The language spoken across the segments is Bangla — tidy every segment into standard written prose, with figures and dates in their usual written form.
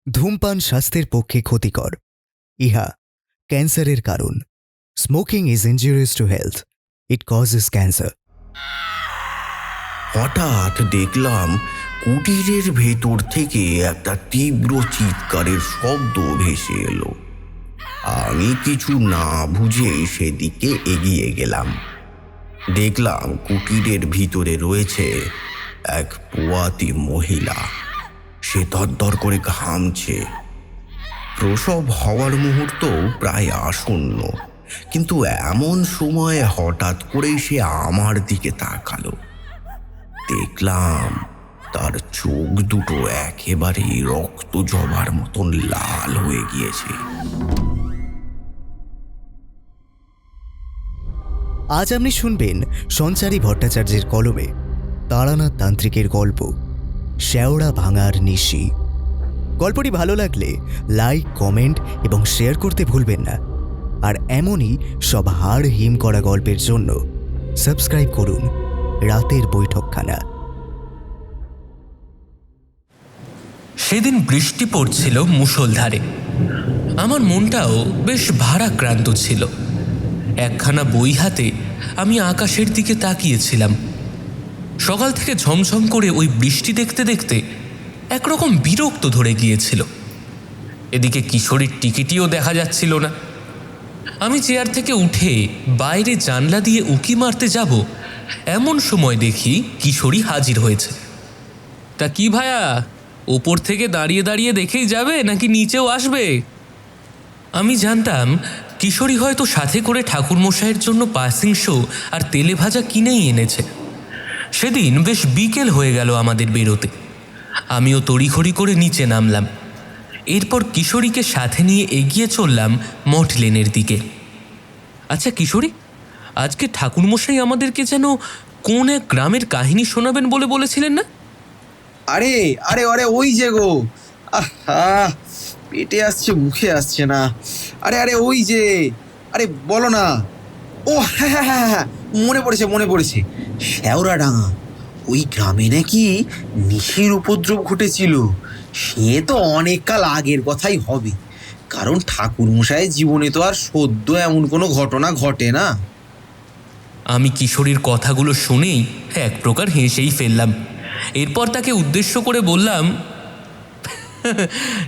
ধূমপান স্বাস্থ্যের পক্ষে ক্ষতিকর। ইহা ক্যান্সারের কারণ। Smoking is injurious to health. It causes cancer. হঠাৎ দেখলাম কুটিরের ভেতর থেকে একটা তীব্র চিৎকারের শব্দ ভেসে এলো। আমি কিছু না বুঝে সেদিকে এগিয়ে গেলাম। দেখলাম কুটিরের ভিতরে রয়েছে এক পোয়াতি মহিলা। সে দরদর করে ঘামছে। প্রসব হওয়ার মুহূর্ত প্রায় আসন্ন, কিন্তু এমন সময় হঠাৎ করেই সে আমার দিকে তাকালো। দেখলাম তার চোখ দুটো একেবারেই রক্ত জবার মতন লাল হয়ে গিয়েছে। আজ আপনি শুনবেন সঞ্চারী ভট্টাচার্যের কলমে তারানাথ তান্ত্রিকের গল্প শেওড়া ভাঙার নিশি। গল্পটি ভালো লাগলে লাইক, কমেন্ট এবং শেয়ার করতে ভুলবেন না। আর এমনই সব হাড় হিম করা গল্পের জন্য সাবস্ক্রাইব করুন রাতের বৈঠকখানা। সেদিন বৃষ্টি পড়ছিল মুষলধারে। আমার মনটাও বেশ ভারাক্রান্ত ছিল। একখানা বই হাতে আমি আকাশের দিকে তাকিয়েছিলাম। সকাল থেকে ঝমঝম করে ওই বৃষ্টি দেখতে দেখতে একরকম বিরক্ত ধরে গিয়েছিল। এদিকে কিশোরীর টিকিটিও দেখা যাচ্ছিল না। আমি চেয়ার থেকে উঠে বাইরে জানলা দিয়ে উঁকি মারতে যাব, এমন সময় দেখি কিশোরী হাজির হয়েছে। তা কি ভায়া, ওপর থেকে দাঁড়িয়ে দাঁড়িয়ে দেখেই যাবে নাকি নিচেও আসবে? আমি জানতাম কিশোরী হয়তো সাথে করে ঠাকুরমশাইয়ের জন্য পাসিং শো আর তেলে ভাজা কিনেই এনেছে। সেদিন বেশ বিকেল হয়ে গেল আমাদের বেরোতে। আমিও তড়িঘড়ি করে নিচে নামলাম। এরপর কিশোরীকে সাথে নিয়ে এগিয়ে চললাম মঠ লেনের দিকে। আচ্ছা কিশোরী, আজকে ঠাকুরমশাই আমাদেরকে যেন কোন এক গ্রামের কাহিনী শোনাবেন বলে বলেছিলেন না? আরে আরে আরে ওই যে গো, আহা, পেটে আসছে মুখে আসছে না। আরে আরে ওই যে, আরে বলো না। ও হ্যাঁ হ্যাঁ হ্যাঁ হ্যাঁ, মনে পড়েছে। শেওড়াডাঙ্গা, ওই গ্রামে নাকি নিশির উপদ্রব ঘটেছিল। সে তো অনেক কাল আগের কথাই হবে, কারণ ঠাকুরমশাইয়ের জীবনে তো আর সদ্য এমন কোনো ঘটনা ঘটে না। আমি কিশোরীর কথাগুলো শুনেই এক প্রকার হেসেই ফেললাম। এরপর তাকে উদ্দেশ্য করে বললাম,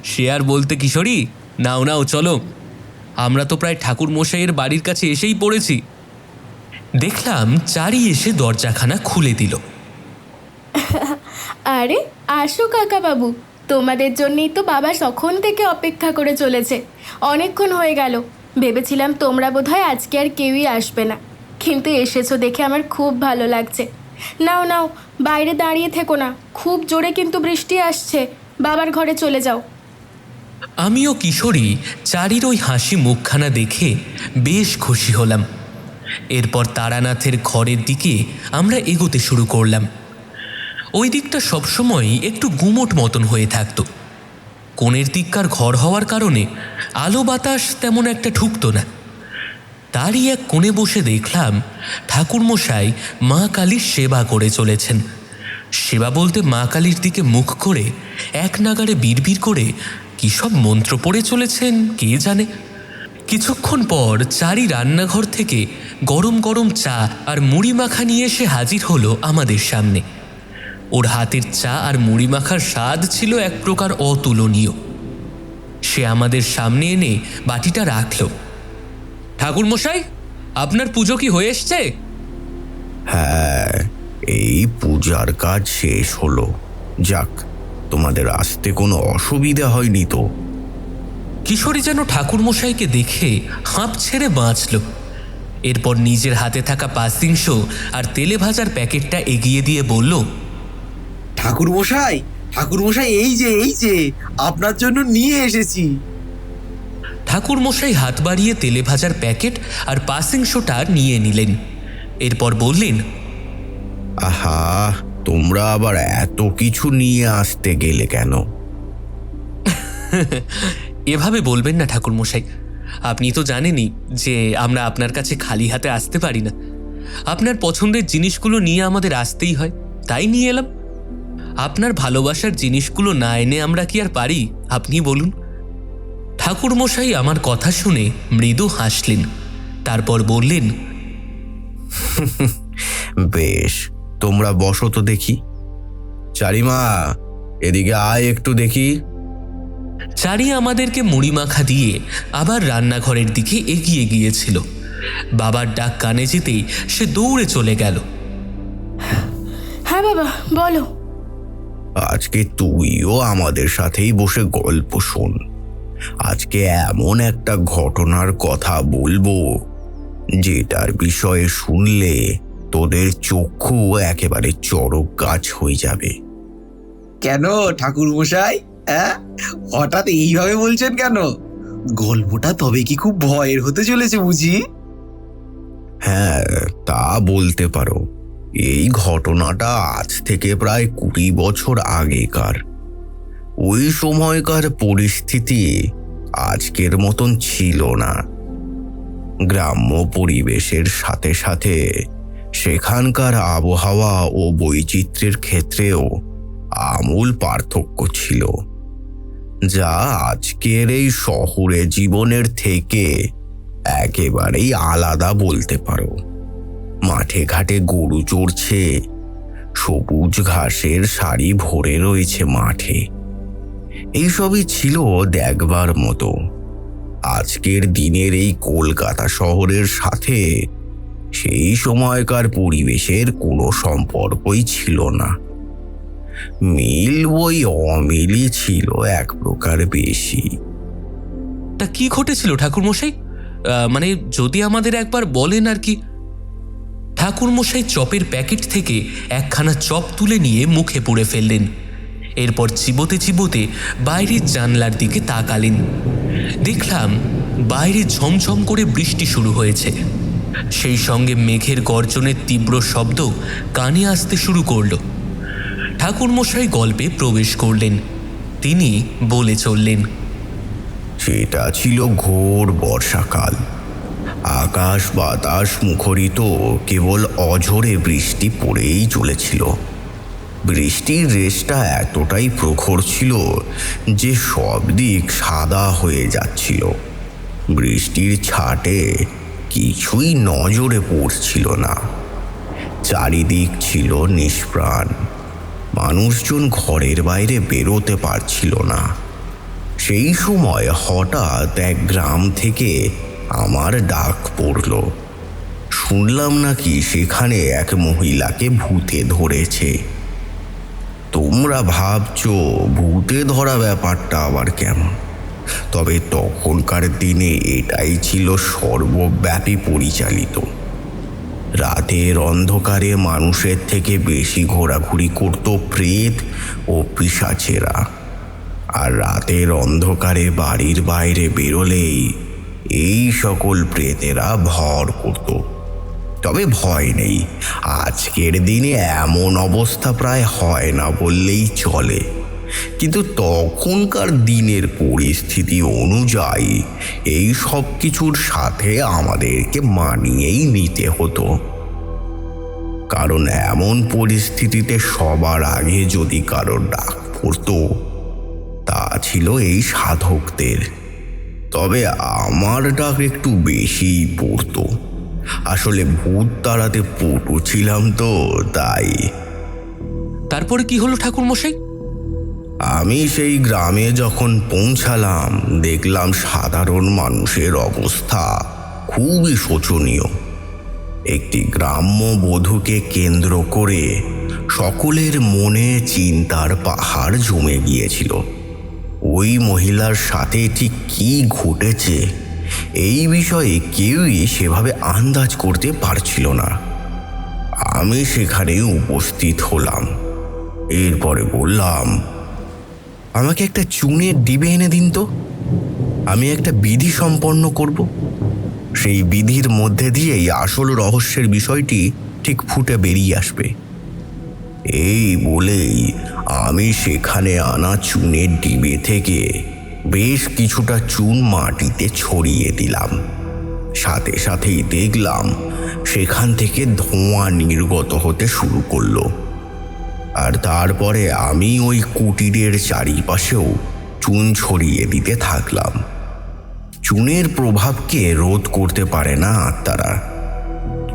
সে আর বলতে কিশোরী, নাও নাও চলো, আমরা তো প্রায় ঠাকুরমশাইয়ের বাড়ির কাছে এসেই পড়েছি। দেখলাম চারি এসে দরজাখানা খুলে দিল। আরে আসো কাকা বাবু, তোমাদের জন্যই তো বাবা সখন থেকে অপেক্ষা করে চলেছে। অনেকক্ষণ হয়ে গেল, ভেবেছিলাম তোমরা বোধহয় আজকে আর কেউই আসবে না, কিন্তু এসেছো দেখে আমার খুব ভালো লাগছে। নাও নাও, বাইরে দাঁড়িয়ে থেকো না, খুব জোরে কিন্তু বৃষ্টি আসছে। বাবার ঘরে চলে যাও। আমিও কিশোরী চারির ওই হাসি মুখখানা দেখে বেশ খুশি হলাম। এরপর তারানাথের ঘরের দিকে আমরা এগোতে শুরু করলাম। ওই দিকটা সবসময় একটু গুমোট মতন হয়ে থাকত। কোণের দিককার ঘর হওয়ার কারণে আলো বাতাস তেমন একটা ঢুকত না। তারই এক কোণে বসে দেখলাম ঠাকুরমশাই মা কালীর সেবা করে চলেছেন। সেবা বলতে মা কালীর দিকে মুখ করে এক নাগাড়ে বিড়বিড় করে কী সব মন্ত্র পড়ে চলেছেন কে জানে। কিছুক্ষণ পর চারি রান্নাঘর থেকে গরম গরম চা আর মুড়ি মাখা নিয়ে এসে হাজির হলো আমাদের সামনে। ওর হাতের চা আর মুড়ি মাখার স্বাদ ছিল এক প্রকার অতুলনীয়। সে আমাদের সামনে এনে বাটিটা রাখল। ঠাকুরমশাই, আপনার পুজো কি হয়ে এসছে? হ্যাঁ, এই পূজার কাজ শেষ হলো। যাক, তোমাদের আসতে কোনো অসুবিধা হয়নি তো? কিশোরী যেন ঠাকুরমশাইকে দেখে হাঁপ ছেড়ে বাঁচল। এরপর নিজের হাতে থাকা পাসিং শো আর তেলে ভাজার প্যাকেটটা এগিয়ে দিয়ে বলল, ঠাকুরমশাই, এই যে আপনার জন্য নিয়ে এসেছি। ঠাকুরমশাই হাত বাড়িয়ে তেলে ভাজার প্যাকেট আর পাসিং শোটা নিয়ে নিলেন। এরপর বললেন, আহা, তোমরা আবার এত কিছু নিয়ে আসতে গেলে কেন? এভাবে বলবেন না ঠাকুরমশাই, আপনি তো জানেনই যে আমরা আপনার কাছে খালি হাতে আসতে পারি না। আপনার পছন্দের জিনিসগুলো নিয়ে আমাদের আসতেই হয়, তাই নিয়ে এলাম। আপনার ভালোবাসার জিনিসগুলো না এনে আমরা কি আর পারি, আপনি বলুন। ঠাকুরমশাই আমার কথা শুনে মৃদু হাসলেন, তারপর বললেন, বেশ, তোমরা বসো তো দেখি। চারিমা, এদিকে আয় একটু দেখি। চারি আমাদেরকে মুড়ি মাখা দিয়ে আবার রান্নাঘরের দিকে এগিয়ে গিয়েছিল। বাবার ডাক কানে যেতেই সে দৌড়ে চলে গেল। হ্যাঁ বাবা, বলো। আজকে তুইও আমাদের সাথেই বসে গল্প শোন। আজকে এমন একটা ঘটনার কথা বলবো যেটার বিষয়ে শুনলে তোদের চক্ষু একেবারে চড়ক গাছ হয়ে যাবে। কেন ঠাকুর মশাই, হ্যাঁ, হঠাৎ এইভাবে বলছেন কেন? গল্পটা তবে কি খুব ভয়ের হতে চলেছে বুঝি? হ্যাঁ, তা বলতে পারো। এই ঘটনাটা আজ থেকে প্রায় 20 বছর আগেকার। ওই সময়কার পরিস্থিতি আজকের মতন ছিল না। গ্রাম্য পরিবেশের সাথে সাথে সেখানকার আবহাওয়া ও বৈচিত্র্যের ক্ষেত্রেও আমূল পার্থক্য ছিল, যা আজকের এই শহুরে জীবনের থেকে একেবারেই আলাদা বলতে পারো। মাঠে ঘাটে গরু চড়ছে, সবুজ ঘাসের সারি ভরে রয়েছে মাঠে। এইসবই ছিল দেখবার মতো। আজকের দিনের এই কলকাতা শহরের সাথে সেই সময়কার পরিবেশের কোনো সম্পর্কই ছিল না। মিল ওই অমিলই ছিল এক প্রকার বেশি। তা কি ঘটেছিল ঠাকুরমশাই? মানে যদি আমাদের একবার বলেন আর কি। ঠাকুরমশাই চপের প্যাকেট থেকে একখানা চপ তুলে নিয়ে মুখে পুরে ফেললেন। এরপর চিবোতে চিবোতে বাইরের জানলার দিকে তাকালেন। দেখলাম বাইরে ঝমঝম করে বৃষ্টি শুরু হয়েছে। সেই সঙ্গে মেঘের গর্জনের তীব্র শব্দ কানে আসতে শুরু করল। ঠাকুরমশাই গল্পে প্রবেশ করলেন। তিনি বলে চললেন, সেটা ছিল ঘোর বর্ষাকাল। আকাশ বাতাস মুখরিত, কেবল অঝোরে বৃষ্টি পড়েই চলেছিল। বৃষ্টির রেশটা এতটাই প্রখর ছিল যে সব দিক সাদা হয়ে যাচ্ছিল। বৃষ্টির ছাটে কিছুই নজরে পড়ছিল না। চারিদিক ছিল নিষ্প্রাণ। মানুষজন ঘরের বাইরে বেরোতে পারছিল না। সেই সময় হঠাৎ এক গ্রাম থেকে আমার ডাক পড়ল। শুনলাম নাকি সেখানে এক মহিলাকে ভূতে ধরেছে। তোমরা ভাবছো ভূতে ধরা ব্যাপারটা আবার কেমন? তবে তখনকার দিনে এটাই ছিল সর্বব্যাপী পরিচালিত। রাতের অন্ধকারে মানুষের থেকে বেশি ঘোরাঘুরি করত প্রেত ও পিশাচেরা। আর রাতের অন্ধকারে বাড়ির বাইরে বেরোলেই এই সকল প্রেতেরা ভর করত। তবে ভয় নেই, আজকের দিনে এমন অবস্থা প্রায় হয় না বললেই চলে। কিন্তু তখনকার দিনের পরিস্থিতি অনুযায়ী এই সব কিছুর সাথে আমাদেরকে মানিয়েই নিতে হতো। কারণ এমন পরিস্থিতিতে সবার আগে যদি কারোর ডাক পড়তো তা ছিল এই সাধকদের। তবে আমার ডাক একটু বেশিই পড়তো। আসলে ভূত তাড়াতে পটু ছিলাম তো, তাই। তারপরে কি হলো ঠাকুরমশাই? আমি সেই গ্রামে যখন পৌঁছালাম দেখলাম সাধারণ মানুষের অবস্থা খুবই শোচনীয়। একটি গ্রাম্য বধূকে কেন্দ্র করে সকলের মনে চিন্তার পাহাড় জমে গিয়েছিল। ওই মহিলার সাথে ঠিক কী ঘটেছে এই বিষয়ে কেউই সেভাবে আন্দাজ করতে পারছিল না। আমি সেখানে উপস্থিত হলাম। এরপরে বললাম, আমাকে একটা চুনের ডিবে এনে দিন তো, আমি একটা বিধি সম্পন্ন করব। সেই বিধির মধ্যে দিয়েই আসল রহস্যের বিষয়টি ঠিক ফুটে বেরিয়ে আসবে। এই বলেই আমি সেখানে আনা চুনের ডিবে থেকে বেশ কিছুটা চুন মাটিতে ছড়িয়ে দিলাম। সাথে সাথেই দেখলাম সেখান থেকে ধোঁয়া নির্গত হতে শুরু করলো। আর তারপরে আমি ওই কুটিরের চারিপাশেও চুন ছড়িয়ে দিতে থাকলাম। চুনের প্রভাবকে রোধ করতে পারে না আত্মারা।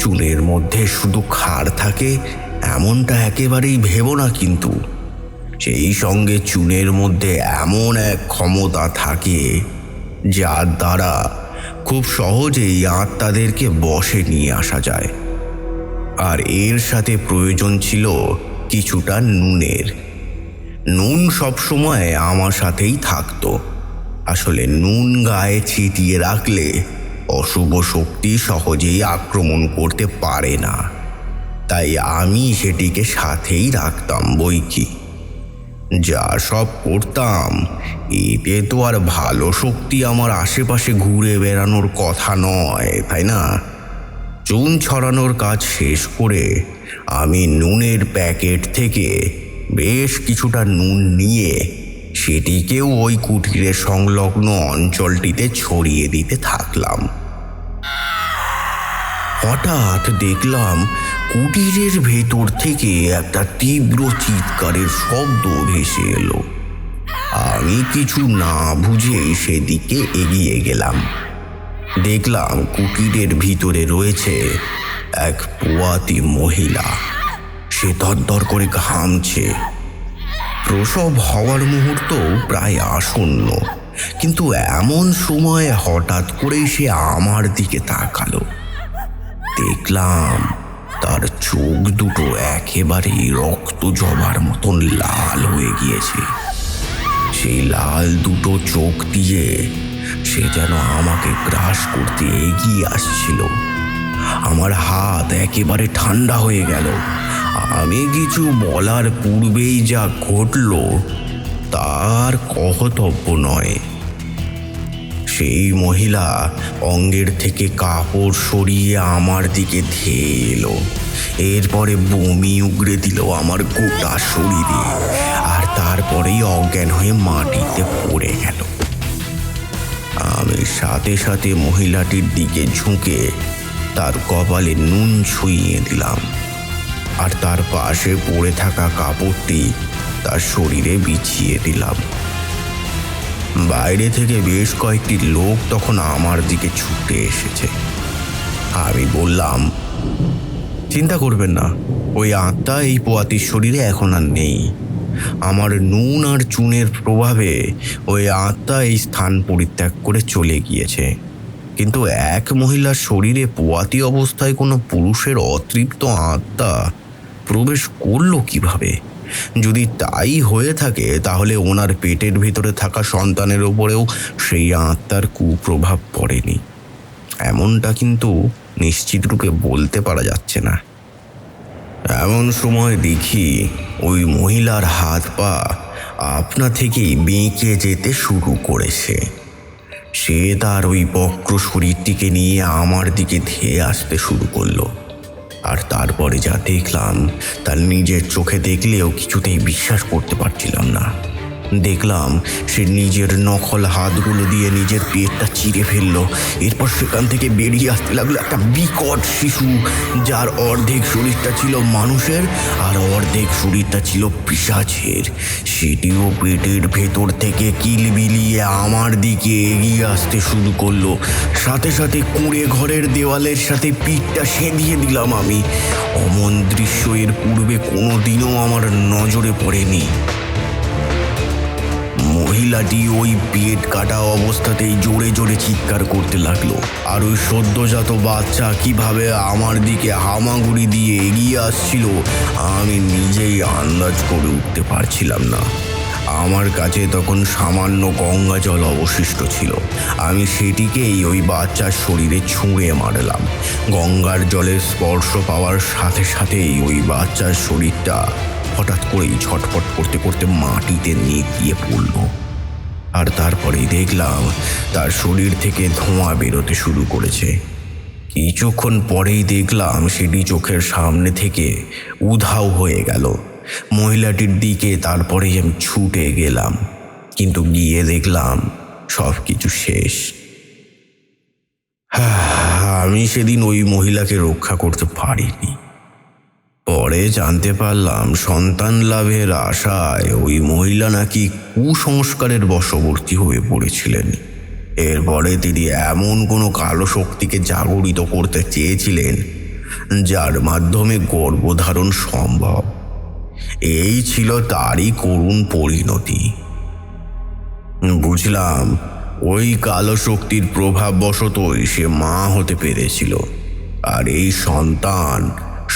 চুনের মধ্যে শুধু ক্ষার থাকে এমনটা একেবারেই ভেবো না, কিন্তু সেই সঙ্গে চুনের মধ্যে এমন এক ক্ষমতা থাকে যার দ্বারা খুব সহজেই আত্মাদেরকে বশে নিয়ে আসা যায়। আর এর সাথে প্রয়োজন ছিল কিছুটা নুনের। নুন সবসময় আমার সাথেই থাকতো। আসলে নুন গায়ে ছিটিয়ে রাখলে অশুভ শক্তি সহজেই আক্রমণ করতে পারে না, তাই আমি সেটিকে সাথেই রাখতাম বইকি। যা সব করতাম এতে তো আর ভালো শক্তি আমার আশেপাশে ঘুরে বেড়ানোর কথা নয়, তাই না? চুন ছড়ানোর কাজ শেষ করে আমি নুনের প্যাকেট থেকে বেশ কিছুটা নুন নিয়ে সেটিকেও ওই কুটিরের সংলগ্ন অঞ্চলটিতে ছড়িয়ে দিতে থাকলাম। হঠাৎ দেখলাম কুটিরের ভেতর থেকে একটা তীব্র চিৎকারের শব্দ ভেসে এলো। আমি কিছু না বুঝেই সেদিকে এগিয়ে গেলাম। দেখলাম কুটিরের ভিতরে রয়েছে এক পোয়াতি মহিলা। সে দরদর করে ঘামছে। প্রসব হওয়ার মুহূর্ত প্রায় আসন্ন, কিন্তু এমন সময় হঠাৎ করেই সে আমার দিকে তাকালো। দেখলাম তার চোখ দুটো একেবারেই রক্ত জবার মতন লাল হয়ে গিয়েছে। সেই লাল দুটো চোখ দিয়ে সে যেন আমাকে গ্রাস করতে এগিয়ে আসছিল। আমার হাত একেবারে ঠান্ডা হয়ে গেল। আমি কিছু বলার পূর্বেই যা ঘটল তার কহতব্য নয়। সেই মহিলা অঙ্গের থেকে কাপড় সরিয়ে আমার দিকে ধেয়ে এলো। এরপরে বমি উগড়ে দিল আমার গোটা শরীরে, আর তারপরেই অজ্ঞান হয়ে মাটিতে পড়ে গেল। আমি সাথে সাথে মহিলাটির দিকে ঝুঁকে তার কপালে নুন ছুঁইয়ে দিলাম, আর তার পাশে পড়ে থাকা কাপড়টি তার শরীরে বিছিয়ে দিলাম। বাইরে থেকে বেশ কয়েকটি লোক তখন আমার দিকে ছুটে এসেছে। আমি বললাম, চিন্তা করবেন না, ওই আত্মা এই পোয়াতির শরীরে এখন আর নেই। আমার নুন আর চুনের প্রভাবে ওই আত্মা এই স্থান পরিত্যাগ করে চলে গিয়েছে। কিন্তু এক মহিলার শরীরে পোয়াতি অবস্থায় কোনো পুরুষের অতৃপ্ত আত্মা প্রবেশ করলো কিভাবে? যদি তাই হয়ে থাকে তাহলে ওনার পেটের ভিতরে থাকা সন্তানের ওপরেও সেই আত্মার কুপ্রভাব পড়েনি, এমনটা কিন্তু নিশ্চিত রূপে বলতে পারা যাচ্ছে না। এমন সময় দেখি ওই মহিলার হাত পা আপনা থেকেই বেঁকে যেতে শুরু করেছে। সে তার ওই বক্র শরীরটিকে নিয়ে আমার দিকে ধেয়ে আসতে শুরু করলো। আর তারপরে যা দেখলাম তার নিজের চোখে দেখলেও কিছুতেই বিশ্বাস করতে পারছিলাম না। দেখলাম সে নিজের নকল হাতগুলো দিয়ে নিজের পেটটা চিরে ফেললো। এরপর সেখান থেকে বেরিয়ে আসতে লাগলো একটা বিকট শিশু, যার অর্ধেক শরীরটা ছিল মানুষের আর অর্ধেক শরীরটা ছিল পিশাচের। সেটিও পেটের ভেতর থেকে কিলবিলিয়ে আমার দিকে এগিয়ে আসতে শুরু করলো। সাথে সাথে কুঁড়ে ঘরের দেওয়ালের সাথে পিঠটা সেঁধিয়ে দিলাম আমি। অমন দৃশ্য এর পূর্বে কোনোদিনও আমার নজরে পড়েনি। মহিলাটি ওই পেট কাটা অবস্থাতেই জোরে জোরে চিৎকার করতে লাগলো, আর ওই সদ্যজাত বাচ্চা কিভাবে আমার দিকে হামাগুড়ি দিয়ে এগিয়ে আসছিল আমি নিজেই আন্দাজ করে উঠতে পারছিলাম না। আমার কাছে তখন সামান্য গঙ্গা জল অবশিষ্ট ছিল। আমি সেটিকেই ওই বাচ্চার শরীরে ছুঁড়ে মারলাম। গঙ্গার জলের স্পর্শ পাওয়ার সাথে সাথেই ওই বাচ্চার শরীরটা হঠাৎ করেই ছটফট করতে করতে মাটিতে নেতিয়ে পড়ল। আর তারপরেই দেখলাম তার শরীর থেকে ধোঁয়া বেরোতে শুরু করেছে। কিছুক্ষণ পরেই দেখলাম সেটি চোখের সামনে থেকে উধাও হয়ে গেল। মহিলাটির দিকে তারপরেই আমি ছুটে গেলাম, কিন্তু গিয়ে দেখলাম সব কিছু শেষ। আমি সেদিন ওই মহিলাকে রক্ষা করতে পারিনি। পরে জানতে পারলাম সন্তান লাভের আশায় ওই মহিলা নাকি কুসংস্কারের বশবর্তী হয়ে পড়েছিলেন। এরপরে তিনি এমন কোনো কালো শক্তিকে জাগরিত করতে চেয়েছিলেন যার মাধ্যমে গর্ভধারণ সম্ভব। এই ছিল তারই করুণ পরিণতি। বুঝলাম ওই কালো শক্তির প্রভাববশতই সে মা হতে পেরেছিল, আর এই সন্তান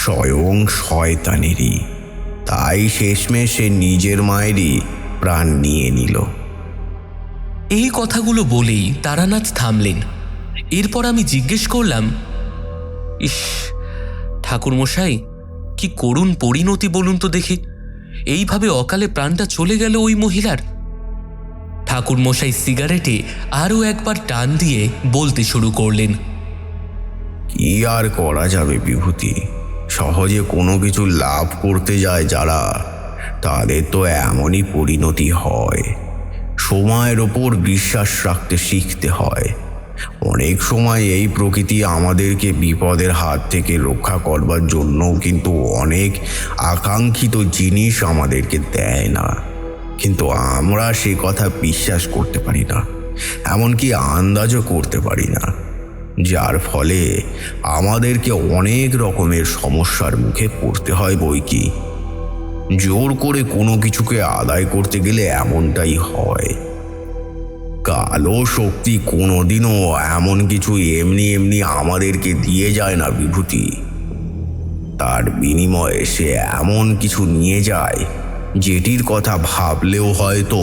স্বয়ং শয়তানেরই। তাই শেষমেশ সে নিজের মায়েরই প্রাণ নিয়ে নিল। এই কথাগুলো বলেই তারানাথ থামলেন। এরপর আমি জিজ্ঞেস করলাম, ইস ঠাকুরমশাই, কি করুণ পরিণতি বলুন তো দেখি। এইভাবে অকালে প্রাণটা চলে গেল ওই মহিলার। ঠাকুরমশাই সিগারেটে আরও একবার টান দিয়ে বলতে শুরু করলেন, কি আর করা যাবে বিভূতি, সহজে কোনো কিছু লাভ করতে যায় যারা, তাদের তো এমনই পরিণতি হয়। সময়ের ওপর বিশ্বাস রাখতে শিখতে হয়। অনেক সময় এই প্রকৃতি আমাদেরকে বিপদের হাত থেকে রক্ষা করবার জন্যও কিন্তু অনেক আকাঙ্ক্ষিত জিনিস আমাদেরকে দেয় না, কিন্তু আমরা সে কথা বিশ্বাস করতে পারি না, এমনকি আন্দাজও করতে পারি না, যার ফলে আমাদেরকে অনেক রকমের সমস্যার মুখে পড়তে হয় বই কি। জোর করে কোনো কিছুকে আদায় করতে গেলে এমনটাই হয়। কালো শক্তি কোনোদিনও এমন কিছু এমনি এমনি আমাদেরকে দিয়ে যায় না বিভূতি। তার বিনিময়ে সে এমন কিছু নিয়ে যায় যেটির কথা ভাবলেও হয়তো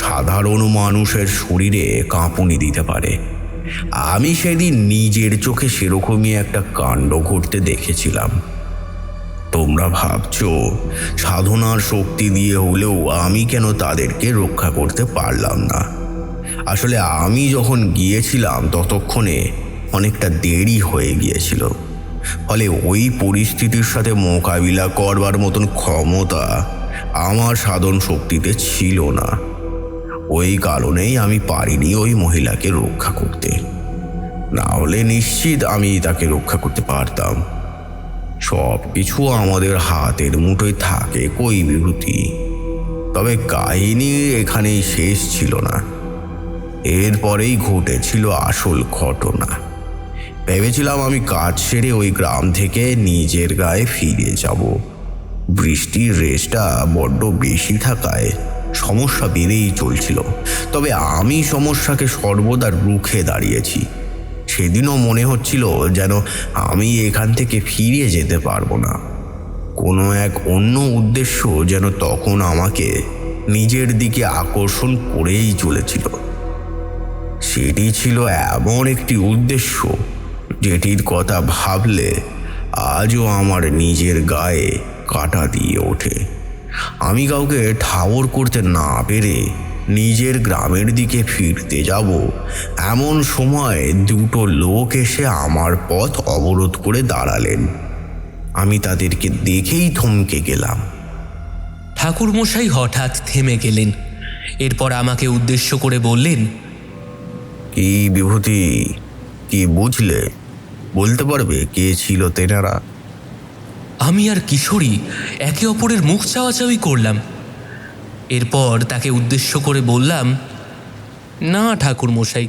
সাধারণ মানুষের শরীরে কাঁপুনি দিতে পারে। আমি সেদিন নিজের চোখে সেরকমই একটা কাণ্ড ঘটতে দেখেছিলাম। তোমরা ভাবছো সাধনার শক্তি দিয়ে হলেও আমি কেন তাদেরকে রক্ষা করতে পারলাম না। আসলে আমি যখন গিয়েছিলাম ততক্ষণে অনেকটা দেরি হয়ে গিয়েছিল, ফলে ওই পরিস্থিতির সাথে মোকাবিলা করবার মতন ক্ষমতা আমার সাধন শক্তিতে ছিল না। ওই কারণেই আমি পারিনি ওই মহিলাকে রক্ষা করতে, না হলে নিশ্চিত আমি তাকে রক্ষা করতে পারতাম। সব কিছু আমাদের হাতের মুঠোয় থাকে কই বিভূতি। তবে কাহিনী এখানেই শেষ ছিল না, এরপরেই ঘটেছিল আসল ঘটনা। ভেবেছিলাম আমি কাজ সেরে ওই গ্রাম থেকে নিজের গায়ে ফিরে যাব। বৃষ্টির রেশটা বড্ড বেশি থাকায় সমস্যা বেড়েই চলছিল, তবে আমি সমস্যাকে সর্বদা রুখে দাঁড়িয়েছি। সেদিনও মনে হচ্ছিল যেন আমি এখান থেকে ফিরে যেতে পারবো না। কোনো এক অন্য উদ্দেশ্য যেন তখন আমাকে নিজের দিকে আকর্ষণ করেই চলেছিল। সেটি ছিল এমন একটি উদ্দেশ্য যেটির কথা ভাবলে আজও আমার নিজের গায়ে কাঁটা দিয়ে ওঠে। আমি কাউকে ঠাওর করতে না পেরে নিজের গ্রামের দিকে ফিরতে যাব, এমন সময় দুটো লোক এসে আমার পথ অবরোধ করে দাঁড়ালেন। আমি তাদেরকে দেখেই থমকে গেলাম। ঠাকুরমশাই হঠাৎ থেমে গেলেন। এরপর আমাকে উদ্দেশ্য করে বললেন, কি বিভূতি, কি বুঝলে? বলতে পারবে কে ছিল তেনারা? আমি আর কিশোরী একে অপরের মুখ চাওয়াচাওয়ি করলাম। এরপর তাকে উদ্দেশ্য করে বললাম, না ঠাকুরমশাই,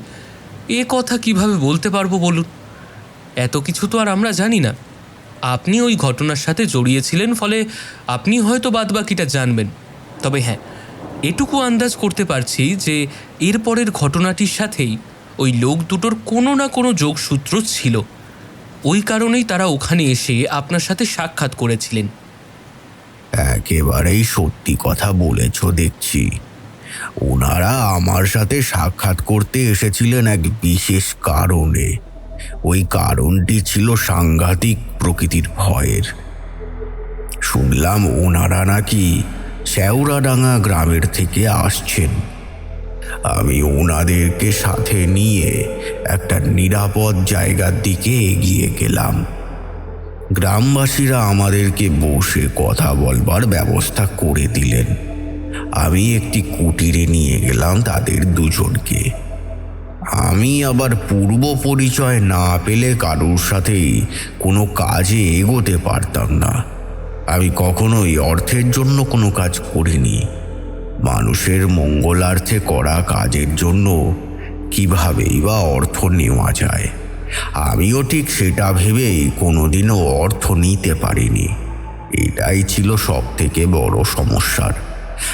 এ কথা কিভাবে বলতে পারবো বলুন। এত কিছু তো আর আমরা জানি না। আপনি ওই ঘটনার সাথে জড়িয়েছিলেন, ফলে আপনি হয়তো বাদবাকিটা জানবেন। তবে হ্যাঁ, এটুকু আন্দাজ করতে পারছি যে এরপরের ঘটনাটির সাথেই ওই লোক দুটোর কোনো না কোনো যোগসূত্র ছিল। ওই কারণেই তারা ওখানে এসে আপনার সাথে সাক্ষাৎ করেছিলেন। একেবারেই সত্যি কথা বলেছ দেখছি। ওনারা আমার সাথে সাক্ষাৎ করতে এসেছিলেন এক বিশেষ কারণে। ওই কারণটি ছিল সাংঘাতিক প্রকৃতির ভয়ের। শুনলাম ওনারা নাকি শেওড়াডাঙ্গা গ্রামের থেকে আসছেন। আমি ওনাদেরকে সাথে নিয়ে একটা নিরাপদ জায়গার দিকে এগিয়ে গেলাম। গ্রামবাসীরা আমাদেরকে বসে কথা বলবার ব্যবস্থা করে দিলেন। আমি একটি কুটিরে নিয়ে গেলাম তাদের দুজনকে। আমি আবার পূর্ব পরিচয় না পেলে কারোর সাথেই কোনো কাজে এগোতে পারতাম না। আমি কখনোই অর্থের জন্য কোনো কাজ করিনি। মানুষের মঙ্গলার্থে করা কাজের জন্য কিভাবেই বা অর্থ নেওয়া যায়, আমিও ঠিক সেটা ভেবেই কোনোদিনও অর্থ নিতে পারিনি। এটাই ছিল সব থেকে বড় সমস্যার।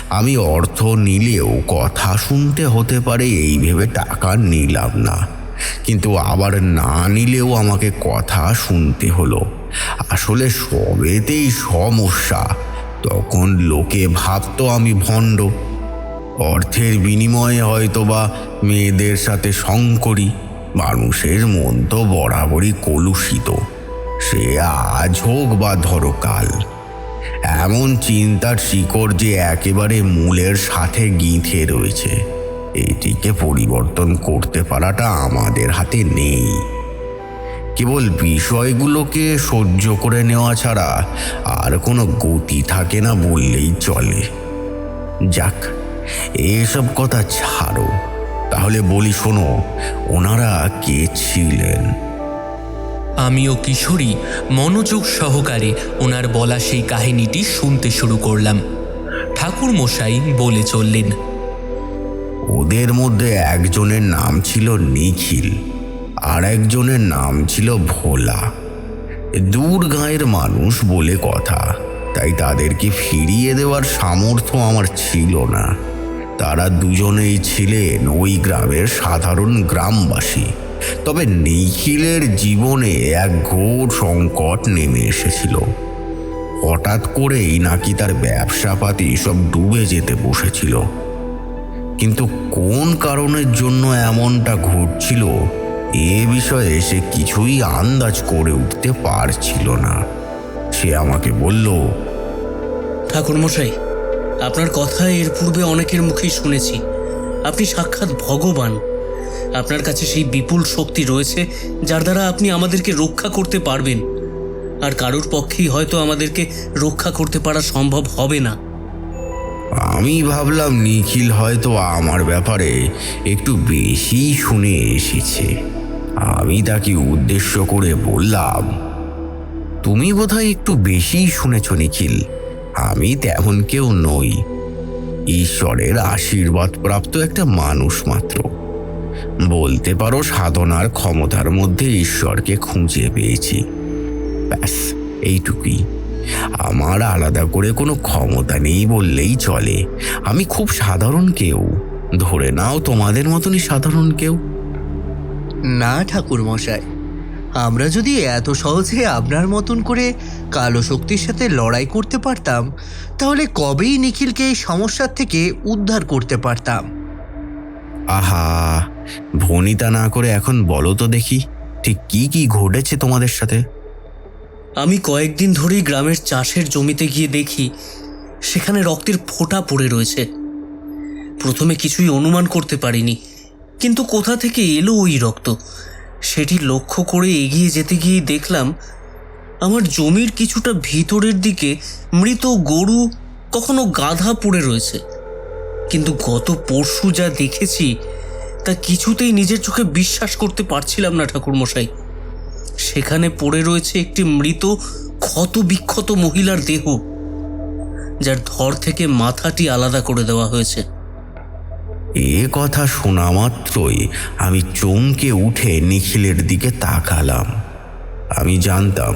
আমি অর্থ নিলেও কথা শুনতে হতে পারে এই ভেবে টাকা নিলাম না, কিন্তু আবার না নিলেও আমাকে কথা শুনতে হলো। আসলে সবেতেই সমস্যা। তখন লোকে ভাবতো আমি ভণ্ড। অর্থের বিনিময়ে হয়তোবা মেয়েদের সাথে সং করি। মানুষের মন তো বরাবরই কলুষিত, সে আজ হোক বা ধরো কাল। এমন চিন্তার শিকড় যে একেবারে মূলের সাথে গিঁথে রয়েছে, এটিকে পরিবর্তন করতে পারাটা আমাদের হাতে নেই। কেবল বিষয়গুলোকে সহ্য করে নেওয়া ছাড়া আর কোনো গতি থাকে না বললেই চলে। যাক, এসব কথা ছাড়ো, তাহলে বলি শোনো, ওনারা কে ছিলেন? আমিও কিশোরী মনোযোগ সহকারে ওনার বলা সেই কাহিনীটি শুনতে শুরু করলাম। ঠাকুর মশাই বলে চললেন, ওদের মধ্যে একজনের নাম ছিল নিখিল, আর একজনের নাম ছিল ভোলা। দূর গাঁয়ের মানুষ বলে কথা, তাই তাদেরকে ফিরিয়ে দেওয়ার সামর্থ্য আমার ছিল না। তারা দুজনেই ছিলেন ওই গ্রামের সাধারণ গ্রামবাসী। তবে নিখিলের জীবনে এক ঘোর সংকট নেমে এসেছিল। হঠাৎ করেই নাকি তার ব্যবসাপাতি সব ডুবে যেতে বসেছিল। কিন্তু কোন কারণের জন্য এমনটা ঘটছিল এ বিষয়ে সে কিছুই আন্দাজ করে উঠতে পারছিল না। সে আমাকে বলল, ঠাকুরমশাই, আপনার কথা এর পূর্বে অনেকের মুখেই শুনেছি। আপনি সাক্ষাৎ ভগবান। আপনার কাছে সেই বিপুল শক্তি রয়েছে যার দ্বারা আপনি আমাদেরকে রক্ষা করতে পারবেন, আর কারোর পক্ষেই হয়তো আমাদেরকে রক্ষা করতে পারা সম্ভব হবে না। আমি ভাবলাম নিখিল হয়তো আমার ব্যাপারে একটু বেশি শুনে এসেছে। আমি তাকে উদ্দেশ্য করে বললাম, তুমি বোধহয় একটু বেশিই শুনেছ নিখিল। আমি তেমন কেউ নই, ঈশ্বরের আশীর্বাদ প্রাপ্ত একটা মানুষ মাত্র। বলতে পারো সাধনার ক্ষমতার মধ্যে ঈশ্বরকে খুঁজে পেয়েছি, ব্যাস এইটুকুই। আমার আলাদা করে কোনো ক্ষমতা নেই বললেই চলে। আমি খুব সাধারণ কেউ, ধরে নাও তোমাদের মতনই সাধারণ কেউ। না ঠাকুর মশাই, আমরা যদি এত সহজে আপনার মতন করে কালো শক্তির সাথে লড়াই করতে পারতাম, তাহলে কবেই নিখিলকে এই সমস্যার থেকে উদ্ধার করতে পারতাম। আহা, ভনিতা না করে এখন বলো তো দেখি, ঠিক কি কি ঘটেছে তোমাদের সাথে? আমি কয়েকদিন ধরেই গ্রামের চাষের জমিতে গিয়ে দেখি সেখানে রক্তের ফোঁটা পড়ে রয়েছে। প্রথমে কিছুই অনুমান করতে পারিনি, কিন্তু কোথা থেকে এলো ওই রক্ত সেটি লক্ষ্য করে এগিয়ে যেতে গিয়েই দেখলাম আমার জমির কিছুটা ভিতরের দিকে মৃত গরু, কখনো গাধা পড়ে রয়েছে। কিন্তু গত পরশু যা দেখেছি তা কিছুতেই নিজের চোখে বিশ্বাস করতে পারছিলাম না ঠাকুরমশাই। সেখানে পড়ে রয়েছে একটি মৃত ক্ষত বিক্ষত মহিলার দেহ, যার ধড় থেকে মাথাটি আলাদা করে দেওয়া হয়েছে। এ কথা শোনা মাত্রই আমি চমকে উঠে নিখিলের দিকে তাকালাম। আমি জানতাম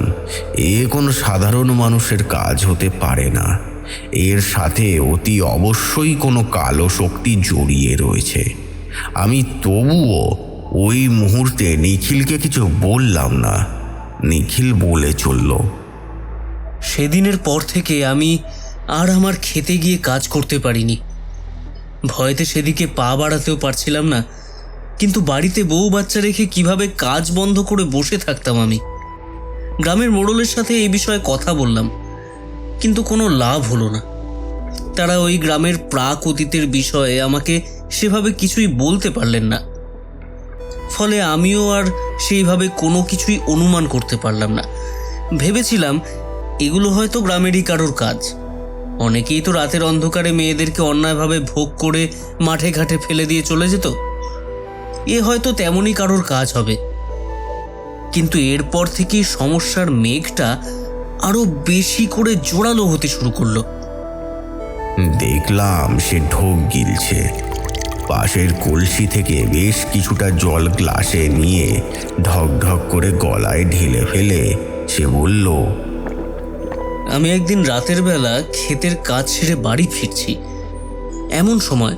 এ কোনো সাধারণ মানুষের কাজ হতে পারে না। এর সাথে অতি অবশ্যই কোনো কালো শক্তি জড়িয়ে রয়েছে। আমি তবুও ওই মুহূর্তে নিখিলকে কিছু বললাম না। নিখিল বলে চলল, সেদিনের পর থেকে আমি আর আমার খেতে গিয়ে কাজ করতে পারিনি। ভয়তে সেদিকে পা বাড়াতেও পারছিলাম না। কিন্তু বাড়িতে বউ বাচ্চা রেখে কিভাবে কাজ বন্ধ করে বসে থাকতাম আমি। গ্রামের মোড়লের সাথে এই বিষয়ে কথা বললাম, কিন্তু কোনো লাভ হলো না। তারা ওই গ্রামের প্রাক অতীতের বিষয়ে আমাকে সেভাবে কিছুই বলতে পারলেন না। ফলে আমিও আর সেইভাবে কোনো কিছুই অনুমান করতে পারলাম না। ভেবেছিলাম এগুলো হয়তো গ্রামেরই কারোর কাজ। অনেকেই তো রাতের অন্ধকারে মেয়েদেরকে অন্যায়ভাবে ভোগ করে মাঠে ঘাটে ফেলে দিয়ে চলে যেত। এ হয়তো তেমনই কারোর কাজ হবে। কিন্তু এরপর থেকেই সমস্যার মেঘটা আরো বেশি করে জোরালো হতে শুরু করলো। দেখলাম সে ঢোক গিলছে। পাশের কলসি থেকে বেশ কিছুটা জল গ্লাসে নিয়ে ঢক ঢক করে গলায় ঢেলে ফেলে সে বলল, আমি একদিন রাতের বেলা ক্ষেতের কাজ সেরে বাড়ি ফিরছি। এমন সময়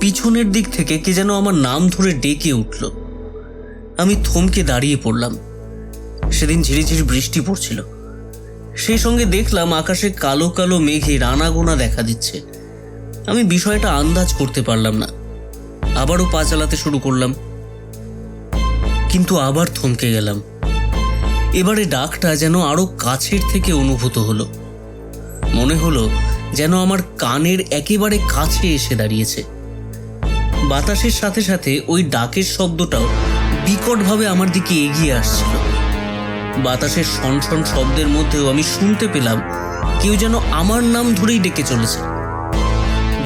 পিছনের দিক থেকে কে যেন আমার নাম ধরে ডেকে উঠল। আমি থমকে দাঁড়িয়ে পড়লাম। সেদিন ঝিরিঝিরি বৃষ্টি পড়ছিল। সেই সঙ্গে দেখলাম আকাশে কালো কালো মেঘের আনাগোনা দেখা দিচ্ছে। আমি বিষয়টা আন্দাজ করতে পারলাম না। আবারও পা চালাতে শুরু করলাম, কিন্তু আবার থমকে গেলাম। এবারে ডাকটা যেন আরো কাছের থেকে অনুভূত হলো। মনে হলো যেন আমার কানের একেবারে কাছে এসে দাঁড়িয়েছে। বাতাসের সাথে সাথে ওই ডাকের শব্দটাও বিকটভাবে আমার দিকে এগিয়ে আসছিল। বাতাসের শনশন শব্দের মধ্যেও আমি শুনতে পেলাম কেউ যেন আমার নাম ধরেই ডেকে চলেছে।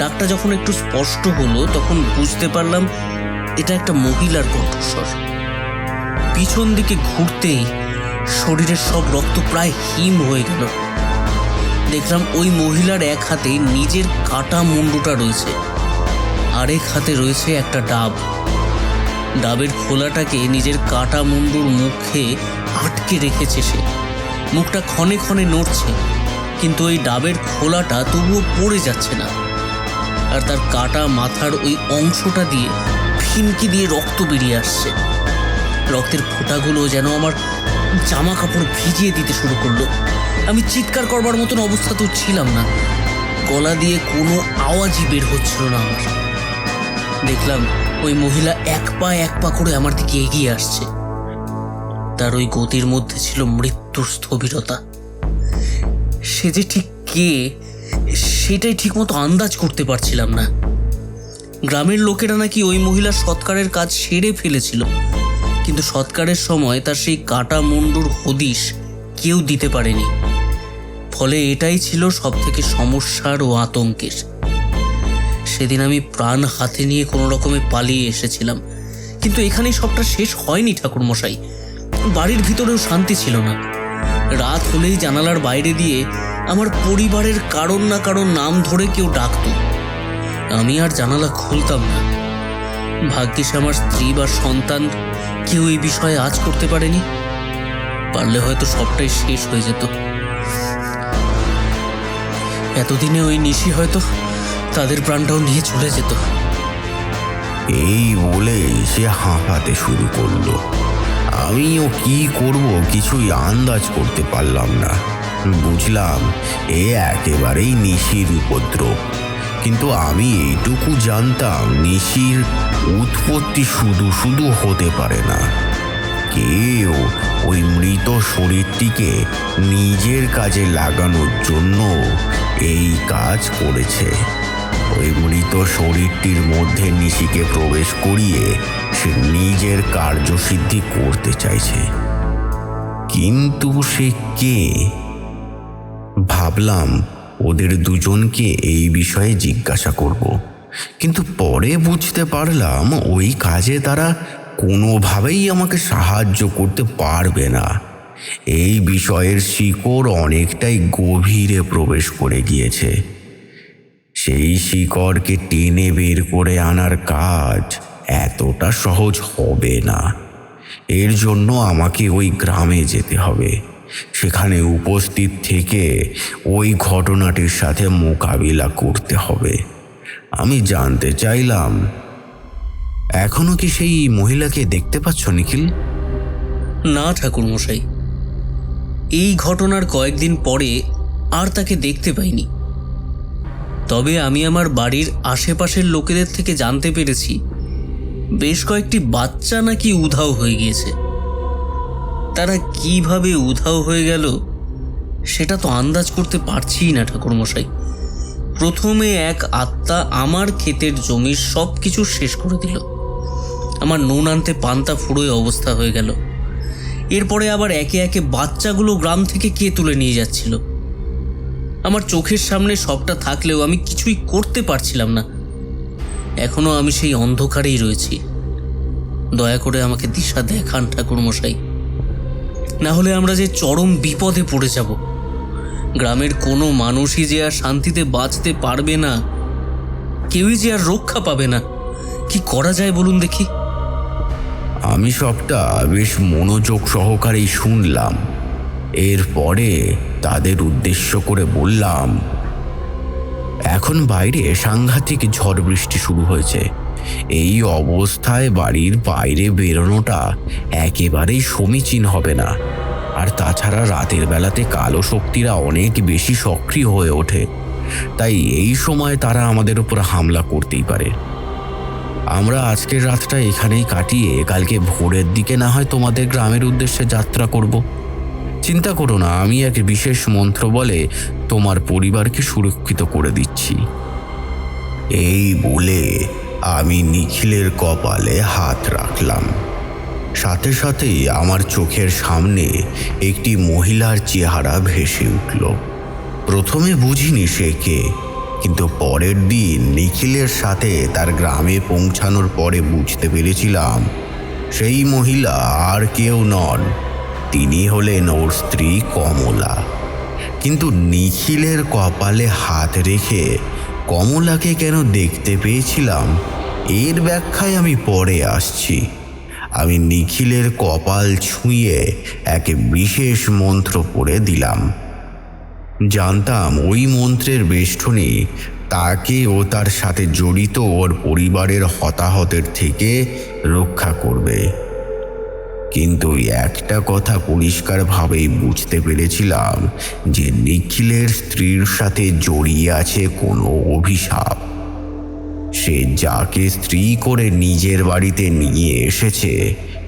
ডাকটা যখন একটু স্পষ্ট হলো তখন বুঝতে পারলাম এটা একটা মহিলার কণ্ঠস্বর। পিছন দিকে ঘুরতেই শরীরের সব রক্ত প্রায় হিম হয়ে গেল। দেখলাম ওই মহিলার এক হাতে নিজের কাটা মুন্ডুটা রয়েছে, আরেক হাতে রয়েছে একটা ডাব। ডাবের খোলাটাকে নিজের কাটা মুন্ডুর মুখে আটকে রেখেছে সে। মুখটা ক্ষণে ক্ষণে নড়ছে, কিন্তু ওই ডাবের খোলাটা তবুও পড়ে যাচ্ছে না। আর তার কাটা মাথার ওই অংশটা দিয়ে ফিনকি দিয়ে রক্ত বেরিয়ে আসছে। রক্তের ফোঁটাগুলো যেন আমার জামা কাপড় ভিজিয়ে দিতে শুরু করলো। আমি চিৎকার করবার মতন অবস্থাতেও ছিলাম না। গলা দিয়ে কোনো আওয়াজই বের হচ্ছিল না আমার। দেখলাম ওই মহিলা এক পা করে আমার দিকে এগিয়ে আসছে। তার ওই গতির মধ্যে ছিল মৃত্যুর স্থবিরতা। সে যে ঠিক কে সেটাই ঠিক মতো আন্দাজ করতে পারছিলাম না। গ্রামের লোকেরা নাকি ওই মহিলার সৎকারের কাজ সেরে ফেলেছিল, কিন্তু সৎকারের সময় তার সেই কাটা মুন্ডুর হদিশ কেউ দিতে পারেনি। ফলে এটাই ছিল সব থেকে সমস্যার ও আতঙ্কের। সেদিন আমি প্রাণ হাতে নিয়ে কোনো রকমে পালিয়ে এসেছিলাম, কিন্তু এখানেই সবটা শেষ হয়নি ঠাকুরমশাই। বাড়ির ভিতরেও শান্তি ছিল না। রাত হলেই জানালার বাইরে দিয়ে আমার পরিবারের কারণ না কারণ নাম ধরে কেউ ডাকত। আমি আর জানালা খুলতাম না। ভাগ্যিস আমার স্ত্রী বা সন্তান কেউ এই বিষয়ে আজ করতে পারেনি। পারলে হয়তো সবটাই শেষ হয়ে যেত। এতদিনে ওই নিশি হয়তো তাদের প্রাণটাও নিয়ে চলে যেত। এই বলে সে হাঁপাতে শুরু করলো। আমিও কি করব কিছুই আন্দাজ করতে পারলাম না। বুঝলাম এ একেবারেই নিশির উপদ্রব, কিন্তু আমি এইটুকু জানতাম নিশির উৎপত্তি শুধু শুধু হতে পারে না। কেউ ওই মৃত শরীরটিকে নিজের কাজে লাগানোর জন্য এই কাজ করেছে। ওই মৃত শরীরটির মধ্যে নিশিকে প্রবেশ করিয়ে সে নিজের কার্যসিদ্ধি করতে চাইছে। কিন্তু সে কে? ভাবলাম ওদের দুজনকে এই বিষয়ে জিজ্ঞাসা করব, কিন্তু পরে বুঝতে পারলাম ওই কাজে তারা কোনোভাবেই আমাকে সাহায্য করতে পারবে না। এই বিষয়ের শিকড় অনেকটাই গভীরে প্রবেশ করে গিয়েছে। সেই শিকড়কে টেনে বের করে আনার কাজ এতটা সহজ হবে না। এর জন্য আমাকে ওই গ্রামে যেতে হবে। সেখানে উপস্থিত থেকে ওই ঘটনাটির সাথে মোকাবিলা করতে হবে। আমি জানতে চাইলাম, এখনো কি সেই মহিলাকে দেখতে পাচ্ছ নিখিল? না ঠাকুরমশাই, এই ঘটনার কয়েকদিন পরে আর তাকে দেখতে পাইনি। তবে আমি আমার বাড়ির আশেপাশের লোকেদের থেকে জানতে পেরেছি বেশ কয়েকটি বাচ্চা নাকি উধাও হয়ে গিয়েছে। তারা কিভাবে উধাও হয়ে গেল সেটা তো আন্দাজ করতে পারছি না ঠাকুরমশাই। প্রথমে এক আত্মা আমার ক্ষেতের জমির সব কিছু শেষ করে দিল। আমার নুন আনতে পান্তা ফুরোয় অবস্থা হয়ে গেল। এরপরে আবার একে একে বাচ্চাগুলো গ্রাম থেকে কে তুলে নিয়ে যাচ্ছিল। আমার চোখের সামনে সবটা থাকলেও আমি কিছুই করতে পারছিলাম না। এখনো আমি সেই অন্ধকারেই রয়েছি। দয়া করে আমাকে দিশা দেখান ঠাকুরমশাই, না হলে আমরা যে চরম বিপদে পড়ে যাব। গ্রামের কোনো মানুষই যে আর শান্তিতে বাঁচতে পারবে না, কেউই যে আর রক্ষা পাবে না। কি করা যায় বলুন দেখি? আমি সবটা বেশ মনোযোগ সহকারেই শুনলাম। এরপরে তাদের উদ্দেশ্য করে বললাম, এখন বাইরে সাংঘাতিক ঝড় বৃষ্টি শুরু হয়েছে। এই অবস্থায় বাড়ির বাইরে বেরোনোটা একেবারেই সমীচীন হবে না। আর তাছাড়া রাতের বেলাতে কালো শক্তিরা অনেক বেশি সক্রিয় হয়ে ওঠে, তাই এই সময় তারা আমাদের উপর হামলা করতেই পারে। আমরা আজকের রাতটা এখানেই কাটিয়ে কালকে ভোরের দিকে না হয় তোমাদের গ্রামের উদ্দেশ্যে যাত্রা করব। চিন্তা করো না, আমি এক বিশেষ মন্ত্র বলে তোমার পরিবারকে সুরক্ষিত করে দিচ্ছি। এই বলে আমি নিখিলের কপালে হাত রাখলাম। সাথে সাথেই আমার চোখের সামনে একটি মহিলার চেহারা ভেসে উঠল। প্রথমে বুঝিনি সে কে, কিন্তু পরের দিন নিখিলের সাথে তার গ্রামে পৌঁছানোর পরে বুঝতে পেরেছিলাম সেই মহিলা আর কেউ নন, তিনি হলেন ওর স্ত্রী কমলা। কিন্তু নিখিলের কপালে হাত রেখে কমলাকে কেন দেখতে পেয়েছিলাম এর ব্যাখ্যায় আমি পরে আসছি। আমি নিখিলের কপাল ছুঁয়ে এক বিশেষ মন্ত্র পড়ে দিলাম। জানতাম ওই মন্ত্রের বেষ্টনী তাকে ও তার সাথে জড়িত ওর পরিবারের হতাহতের থেকে রক্ষা করবে। কিন্তু একটা কথা পরিষ্কারভাবেই বুঝতে পেরেছিলাম যে নিখিলের স্ত্রীর সাথে জড়িয়ে আছে কোনো অভিশাপ। সে যাকে স্ত্রী করে নিজের বাড়িতে নিয়ে এসেছে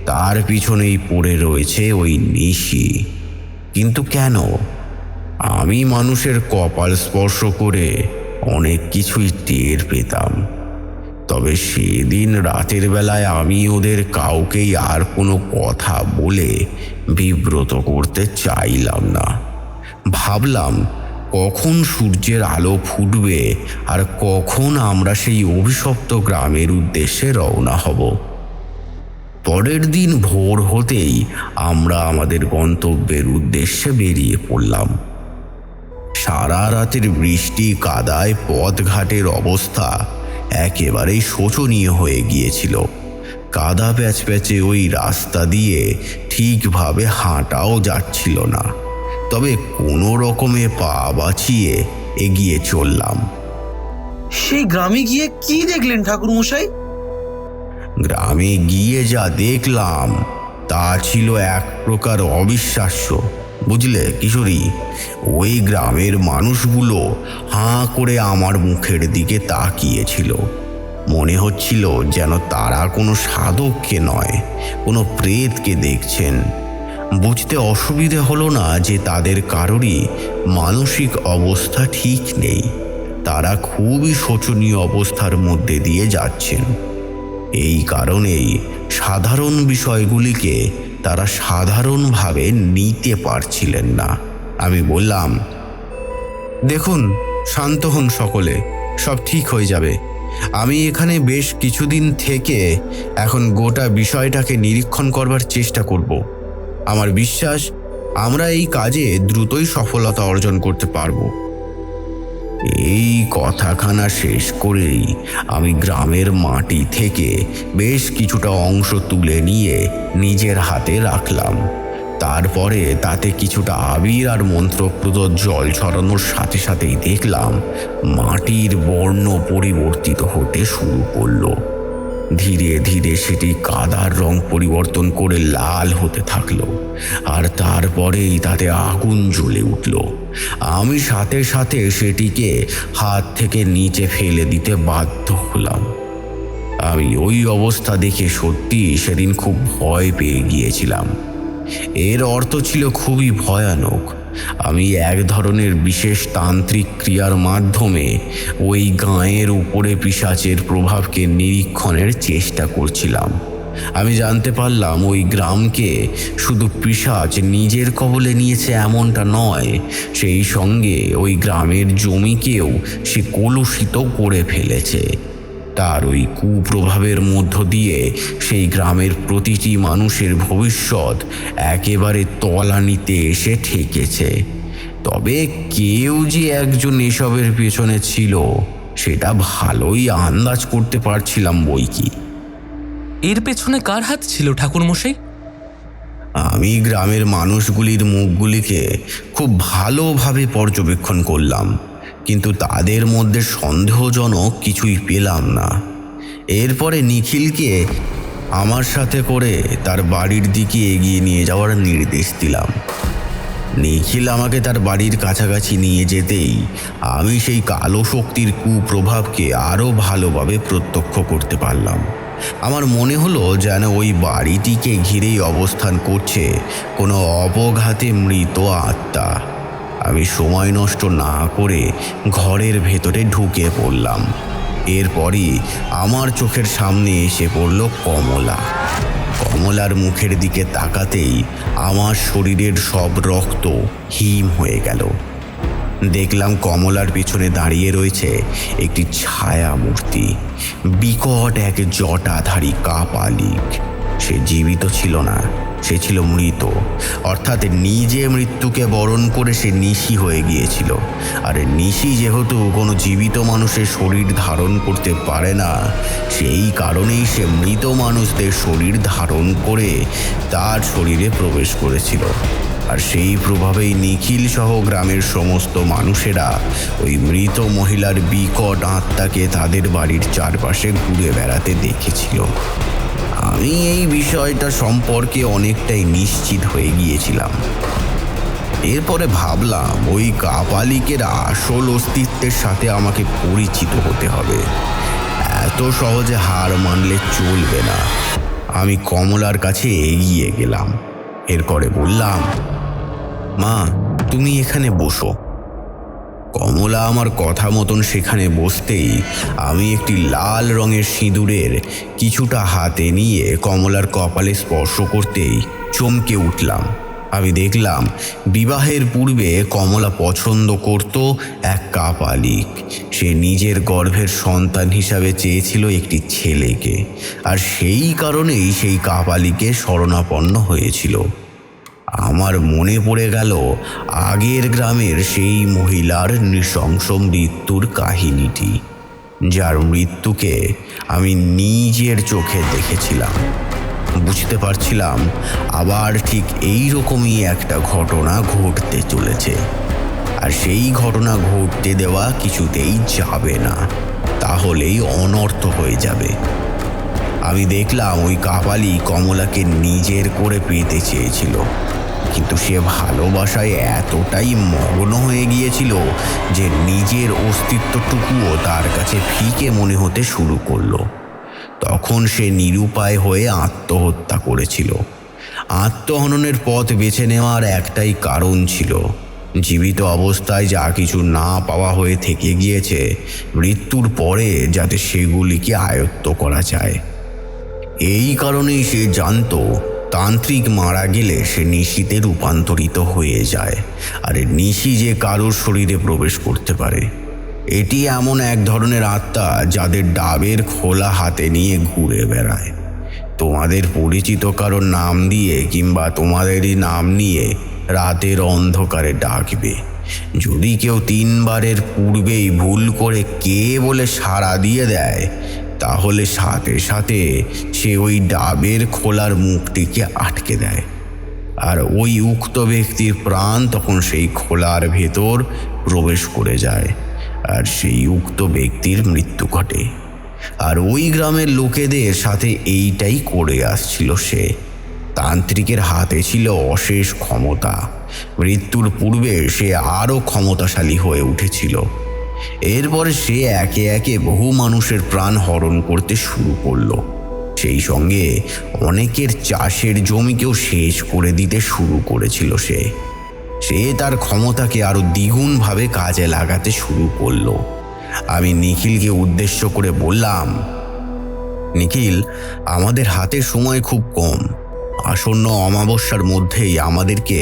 তার পিছনেই পড়ে রয়েছে ওই নিশি। কিন্তু কেন? আমি মানুষের কপাল স্পর্শ করে অনেক কিছুই টের পেতাম। তবে সেদিন রাতের বেলায় আমি ওদের কাউকেই আর কোনো কথা বলে বিব্রত করতে চাইলাম না। ভাবলাম কখন সূর্যের আলো ফুটবে আর কখন আমরা সেই অভিশপ্ত গ্রামের উদ্দেশ্যে রওনা হব। পরের দিন ভোর হতেই আমরা আমাদের গন্তব্যের উদ্দেশ্যে বেরিয়ে পড়লাম। সারা রাতের বৃষ্টি কাদায় পথঘাটের অবস্থা একেবারেই শোচনীয় হয়ে গিয়েছিল। কাদা প্যাচপ্যাচে ওই রাস্তা দিয়ে ঠিকভাবে হাঁটাও যাচ্ছিল না, তবে কোনো রকমে পা বাঁচিয়ে এগিয়ে চললাম। সেই গ্রামে গিয়ে কি দেখলেন ঠাকুর মশাই? গ্রামে গিয়ে যা দেখলাম তা ছিল এক প্রকার অবিশ্বাস্য। বুঝলে কিশোরী, ওই গ্রামের মানুষগুলো হাঁ করে আমার মুখের দিকে তাকিয়েছিল। মনে হচ্ছিল যেন তারা কোনো সাধককে নয়, কোনো প্রেতকে দেখছেন। বুঝতে অসুবিধে হলো না যে তাদের কারোরই মানসিক অবস্থা ঠিক নেই। তারা খুবই শোচনীয় অবস্থার মধ্যে দিয়ে যাচ্ছেন। এই কারণেই সাধারণ বিষয়গুলিকে তারা সাধারণভাবে নিতে পারছিলেন না। আমি বললাম, দেখুন, শান্ত হন সকলে, সব ঠিক হয়ে যাবে। আমি এখানে বেশ কিছুদিন থেকে এখন গোটা বিষয়টাকে নিরীক্ষণ করবার চেষ্টা করব। আমার বিশ্বাস আমরা এই কাজে দ্রুতই সফলতা অর্জন করতে পারব। এই কথাখানা শেষ করেই আমি গ্রামের মাটি থেকে বেশ কিছুটা অংশ তুলে নিয়ে নিজের হাতে রাখলাম। তারপরে তাতে কিছুটা আবির আর মন্ত্রপ্রদ জল ছড়ানোর সাথে সাথেই দেখলাম মাটির বর্ণ পরিবর্তিত হতে শুরু করলো। ধীরে ধীরে সেটি কাদার রং পরিবর্তন করে লাল হতে থাকলো, আর তারপরেই তাতে আগুন জ্বলে উঠল। আমি সাথে সাথে সেটিকে হাত থেকে নিচে ফেলে দিতে বাধ্য হলাম। আমি ওই অবস্থা দেখে সত্যি সেদিন খুব ভয় পেয়ে গিয়েছিলাম। এর অর্থ ছিল খুবই ভয়ানক। আমি এক ধরনের বিশেষ তান্ত্রিক ক্রিয়ার মাধ্যমে ওই গাঁয়ের উপরে পিশাচের প্রভাবকে নিরীক্ষণের চেষ্টা করছিলাম। আমি জানতে পারলাম ওই গ্রামকে শুধু পিশাচ নিজের কবলে নিয়েছে এমনটা নয়, সেই সঙ্গে ওই গ্রামের জমিকেও সে কলুষিত করে ফেলেছে। তার ওই কুপ্রভাবের মধ্য দিয়ে সেই গ্রামের প্রতিটি মানুষের ভবিষ্যৎ একেবারে তলানিতে এসে ঠেকেছে। তবে কেউ যে একজন এসবের পেছনে ছিল সেটা ভালোই আন্দাজ করতে পারছিলাম বই কি। এর পেছনে কার হাত ছিল ঠাকুরমশাই? আমি গ্রামের মানুষগুলির মুখগুলিকে খুব ভালোভাবে পর্যবেক্ষণ করলাম, কিন্তু তাদের মধ্যে সন্দেহজনক কিছুই পেলাম না। এরপরে নিখিলকে আমার সাথে করে তার বাড়ির দিকে এগিয়ে নিয়ে যাওয়ার নির্দেশ দিলাম। নিখিল আমাকে তার বাড়ির কাছাকাছি নিয়ে যেতেই আমি সেই কালো শক্তির কুপ্রভাবকে আরও ভালোভাবে প্রত্যক্ষ করতে পারলাম। আমার মনে হলো যেন ওই বাড়িটিকে ঘিরেই অবস্থান করছে কোনো অবঘাতে মৃত আত্মা। আমি সময় নষ্ট না করে ঘরের ভেতরে ঢুকে পড়লাম। এরপরই আমার চোখের সামনে এসে পড়ল কমলা। কমলার মুখের দিকে তাকাতেই আমার শরীরের সব রক্ত হিম হয়ে গেল। দেখলাম কমলার পিছনে দাঁড়িয়ে রয়েছে একটি ছায়া মূর্তি, বিকট এক জটাধারী কাপালিক। সে জীবিত ছিল না, সে ছিল মৃত, অর্থাৎ নিজে মৃত্যুকে বরণ করে সে নিশি হয়ে গিয়েছিল। আর নিশি যেহেতু কোনো জীবিত মানুষের শরীর ধারণ করতে পারে না, সেই কারণেই সে মৃত মানুষদের শরীর ধারণ করে তার শরীরে প্রবেশ করেছিল। আর সেই প্রভাবেই নিখিল সহ গ্রামের সমস্ত মানুষেরা ওই মৃত মহিলার বিকট আত্মাকে তাদের বাড়ির চারপাশে ঘুরে বেড়াতে দেখেছিল। আমি এই বিষয়টা সম্পর্কে অনেকটাই নিশ্চিত হয়ে গিয়েছিলাম। এরপরে ভাবলাম ওই কাপালিকের আসল অস্তিত্বের সাথে আমাকে পরিচিত হতে হবে। এত সহজে হার মানলে চলবে না। আমি কমলার কাছে এগিয়ে গেলাম। এরপরে বললাম, মা, তুমি এখানে বসো। কমলা আমার কথা মতন সেখানে বসতেই আমি একটি লাল রঙের সিঁদুরের কিছুটা হাতে নিয়ে কমলার কপালে স্পর্শ করতেই চমকে উঠলাম। আমি দেখলাম বিবাহের পূর্বে কমলা পছন্দ করত এক কাপালিক। সে নিজের গর্ভের সন্তান হিসাবে চেয়েছিল একটি ছেলেকে, আর সেই কারণেই সেই কাপালিকে শরণাপন্ন হয়েছিল। আমার মনে পড়ে গেল আগের গ্রামের সেই মহিলার নৃশংস মৃত্যুর কাহিনীটি, যার মৃত্যুকে আমি নিজের চোখে দেখেছিলাম। বুঝতে পারছিলাম আবার ঠিক এই রকমই একটা ঘটনা ঘটতে চলেছে, আর সেই ঘটনা ঘটতে দেওয়া কিছুতেই যাবে না, তাহলেই অনর্থ হয়ে যাবে। আমি দেখলাম ওই কাপালি কমলাকে নিজের করে পেতে চেয়েছিল, কিন্তু সে ভালোবাসায় এতটাই মগ্ন হয়ে গিয়েছিল যে নিজের অস্তিত্বটুকুও তার কাছে ফিকে মনে হতে শুরু করলো। তখন সে নিরুপায় হয়ে আত্মহত্যা করেছিল। আত্মহননের পথ বেছে নেওয়ার একটাই কারণ ছিল, জীবিত অবস্থায় যা কিছু না পাওয়া হয়ে থেকে গিয়েছে, মৃত্যুর পরে যাতে সেগুলিকে আয়ত্ত করা যায়। এই কারণেই সে জানতো তান্ত্রিক মারা গেলে সে নিশিতে রূপান্তরিত হয়ে যায়, আর নিশি যে কারোর শরীরে প্রবেশ করতে পারে। এটি এমন এক ধরনের আত্মা যাদের ডাবের খোলা হাতে নিয়ে ঘুরে বেড়ায়। তোমাদের পরিচিত কারোর নাম দিয়ে কিংবা তোমাদেরই নাম নিয়ে রাতের অন্ধকারে ডাকবে। যদি কেউ 3 বারের পূর্বেই ভুল করে কে বলে সাড়া দিয়ে দেয়, তাহলে সাথে সাথে সে ওই ডাবের খোলার মুখটিকে আটকে দেয়, আর ওই উক্ত ব্যক্তির প্রাণ তখন সেই খোলার ভেতর প্রবেশ করে যায়, আর সেই উক্ত ব্যক্তির মৃত্যু ঘটে। আর ওই গ্রামের লোকেদের সাথে এইটাই করে আসছিল সে। তান্ত্রিকের হাতে ছিল অশেষ ক্ষমতা। মৃত্যুর পূর্বে সে আরও ক্ষমতাশালী হয়ে উঠেছিল। এরপরে সে একে একে বহু মানুষের প্রাণ হরণ করতে শুরু করলো। সেই সঙ্গে অনেকের চাষের জমিকেও শেষ করে দিতে শুরু করেছিল সে। সে তার ক্ষমতাকে আরো দ্বিগুণভাবে কাজে লাগাতে শুরু করলো। আমি নিখিলকে উদ্দেশ্য করে বললাম, নিখিল, আমাদের হাতে সময় খুব কম। আসন্ন অমাবস্যার মধ্যেই আমাদেরকে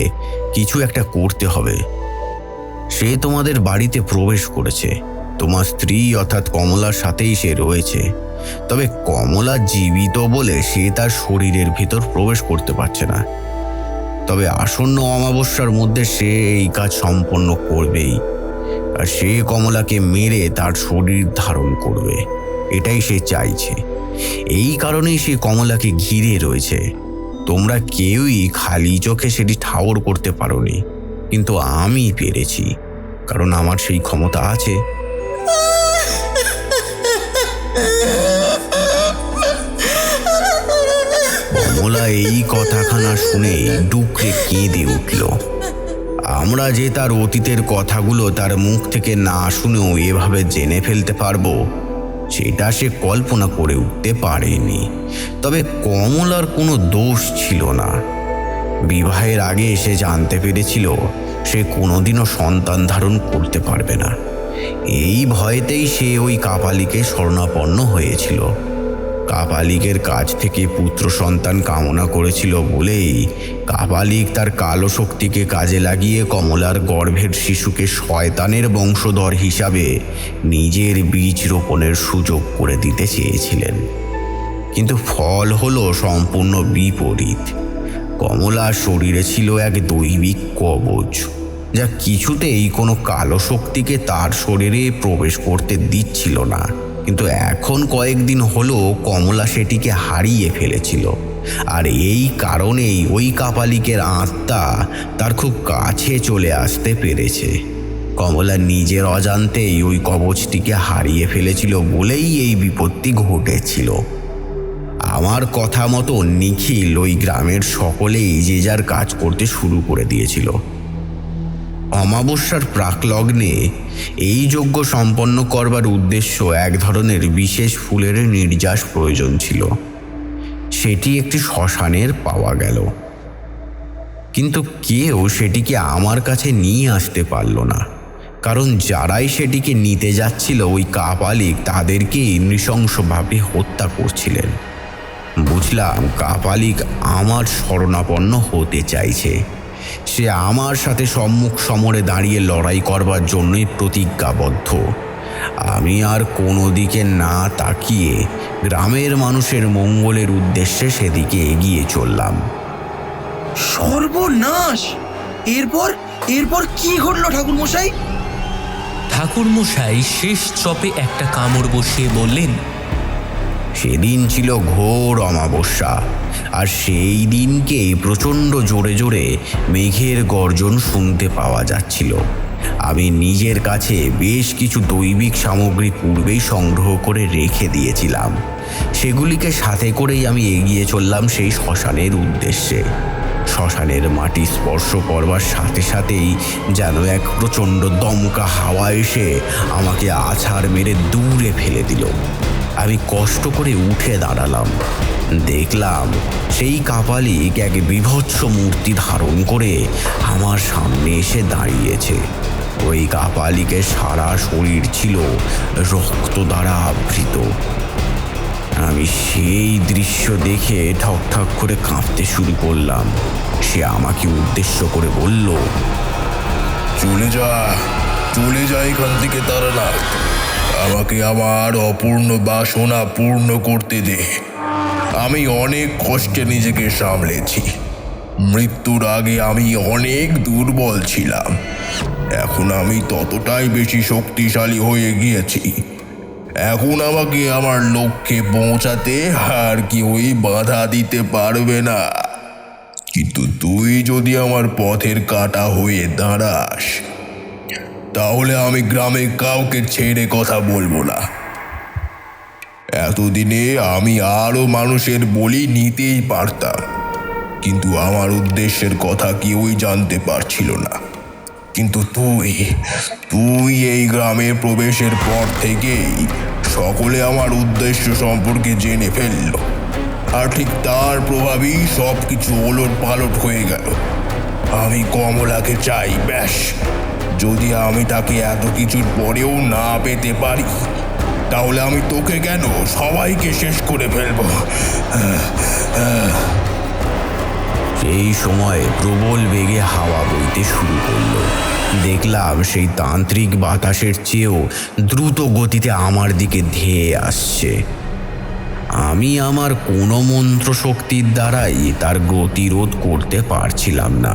কিছু একটা করতে হবে। সে তোমাদের বাড়িতে প্রবেশ করেছে, তোমার স্ত্রী অর্থাৎ কমলার সাথেই সে রয়েছে। তবে কমলা জীবিত বলে সে তার শরীরের ভিতর প্রবেশ করতে পারছে না। তবে আসন্ন অমাবস্যার মধ্যে সে এই কাজ সম্পন্ন করবেই। আর সে কমলাকে মেরে তার শরীর ধারণ করবে, এটাই সে চাইছে। এই কারণেই সে কমলাকে ঘিরে রয়েছে। তোমরা কেউই খালি চোখে সেটি ঠাউর করতে পারোনি, কিন্তু আমি পেরেছি, কারণ আমার সেই ক্ষমতা আছে। কমলা এই কথাখানা শুনে ডুকরে কেঁদে উঠল। আমরা যে তার অতীতের কথাগুলো তার মুখ থেকে না শুনেও এভাবে জেনে ফেলতে পারবো, সেটা সে কল্পনা করে উঠতে পারেনি। তবে কমলার কোনো দোষ ছিল না। বিবাহের আগে সে জানতে পেরেছিল সে কোনোদিনও সন্তান ধারণ করতে পারবে না। এই ভয়েতেই সে ওই কাপালিকে শরণাপন্ন হয়েছিল। কাপালিকের কাছ থেকে পুত্র সন্তান কামনা করেছিল বলেই কাপালিক তার কালো শক্তিকে কাজে লাগিয়ে কমলার গর্ভের শিশুকে শয়তানের বংশধর হিসাবে নিজের বীজ রোপণের সুযোগ করে দিতে চেয়েছিলেন। কিন্তু ফল হলো সম্পূর্ণ বিপরীত। কমলার শরীরে ছিল এক দৈবিক কবচ, যা কিছুতেই কোনো কালো শক্তিকে তার শরীরে প্রবেশ করতে দিচ্ছিল না। কিন্তু এখন কয়েকদিন হলো কমলা সেটিকে হারিয়ে ফেলেছিল, আর এই কারণেই ওই কাপালিকের আত্মা তার খুব কাছে চলে আসতে পেরেছে। কমলা নিজের অজান্তেই ওই কবচটিকে হারিয়ে ফেলেছিল বলেই এই বিপত্তি ঘটেছিল। আমার কথা মতো নিখিল ওই গ্রামের সকলেই যে যার কাজ করতে শুরু করে দিয়েছিল। অমাবস্যার প্রাকলগ্নে এই যজ্ঞ সম্পন্ন করবার উদ্দেশ্য এক ধরনের বিশেষ ফুলের নির্যাস প্রয়োজন ছিল। সেটি একটি শ্মশানের পাওয়া গেল, কিন্তু কেউ সেটিকে আমার কাছে নিয়ে আসতে পারল না, কারণ যারাই সেটিকে নিতে যাচ্ছিল ওই কাপালিক তাদেরকেই নৃশংসভাবে হত্যা করছিলেন। বুঝলাম কাপালিক আমার শরণাপন্ন হতে চাইছে। সে আমার সাথে সম্মুখ সমরে দাঁড়িয়ে লড়াই করবার জন্যই প্রতিজ্ঞাবদ্ধ। আমি আর কোনো দিকে না তাকিয়ে গ্রামের মানুষের মঙ্গলের উদ্দেশ্যে সেদিকে এগিয়ে চললাম। সর্বনাশ! এরপর এরপর কি ঘটলো ঠাকুরমশাই? ঠাকুরমশাই শেষ চপে একটা কামড় বসিয়ে বললেন, সেদিন ছিল ঘোর অমাবস্যা, আর সেই দিনকে প্রচণ্ড জোরে জোরে মেঘের গর্জন শুনতে পাওয়া যাচ্ছিল। আমি নিজের কাছে বেশ কিছু দৈবিক সামগ্রী পূর্বেই সংগ্রহ করে রেখে দিয়েছিলাম। সেগুলিকে সাথে করেই আমি এগিয়ে চললাম সেই শ্মশানের উদ্দেশ্যে। শ্মশানের মাটি স্পর্শ করবার সাথে সাথেই যেন এক প্রচণ্ড দমকা হাওয়া এসে আমাকে আছাড় মেরে দূরে ফেলে দিল। আমি কষ্ট করে উঠে দাঁড়ালাম। দেখলাম সেই কাপালিক এক বীভৎস মূর্তি ধারণ করে আমার সামনে এসে দাঁড়িয়েছে। ওই কাপালিকের সারা শরীর ছিল রক্ত দ্বারা আবৃত। আমি সেই দৃশ্য দেখে ঠক ঠক করে কাঁপতে শুরু করলাম। সে আমাকে উদ্দেশ্য করে বলল, চলে যা এখান থেকে তারানাথ। আমাকে আমার অপূর্ণ বাসনা পূর্ণ করতে দে। আমি অনেক কষ্টে নিজেকে সামলেছি। মৃত্যুর আগে আমি অনেক দুর্বল ছিলাম, এখন আমি ততটাই বেশি শক্তিশালী হয়ে গিয়েছি। এখন আমাকে আমার লক্ষ্যে পৌঁছাতে আর কেউই বাধা দিতে পারবে না। কিন্তু তুই যদি আমার পথের কাঁটা হয়ে দাঁড়াস, তাহলে আমি গ্রামে কাউকে ছেড়ে কথা বলবো না। এতদিনে আমি আরো মানুষের বলি নিতেই পারতাম, কিন্তু আমার উদ্দেশ্যের কথা কেউই জানতে পারছিল না। কিন্তু তুই এই গ্রামে প্রবেশের পর থেকেই সকলে আমার উদ্দেশ্য সম্পর্কে জেনে ফেলল, আর ঠিক তার প্রভাবেই সব কিছু ওলট পালট হয়ে গেল। আমি কমলাকে চাই, ব্যাস। যদি আমি তাকে এত কিছুর পরেও না পেতে পারি, তাহলে আমি তোকে কেন, সবাইকে শেষ করে ফেলবো। সেই সময় প্রবল বেগে হাওয়া বইতে শুরু করলো। দেখলাম সেই তান্ত্রিক বাতাসের চেয়েও দ্রুত গতিতে আমার দিকে ধেয়ে আসছে। আমি আমার কোনো মন্ত্র শক্তির দ্বারাই তার গতিরোধ করতে পারছিলাম না।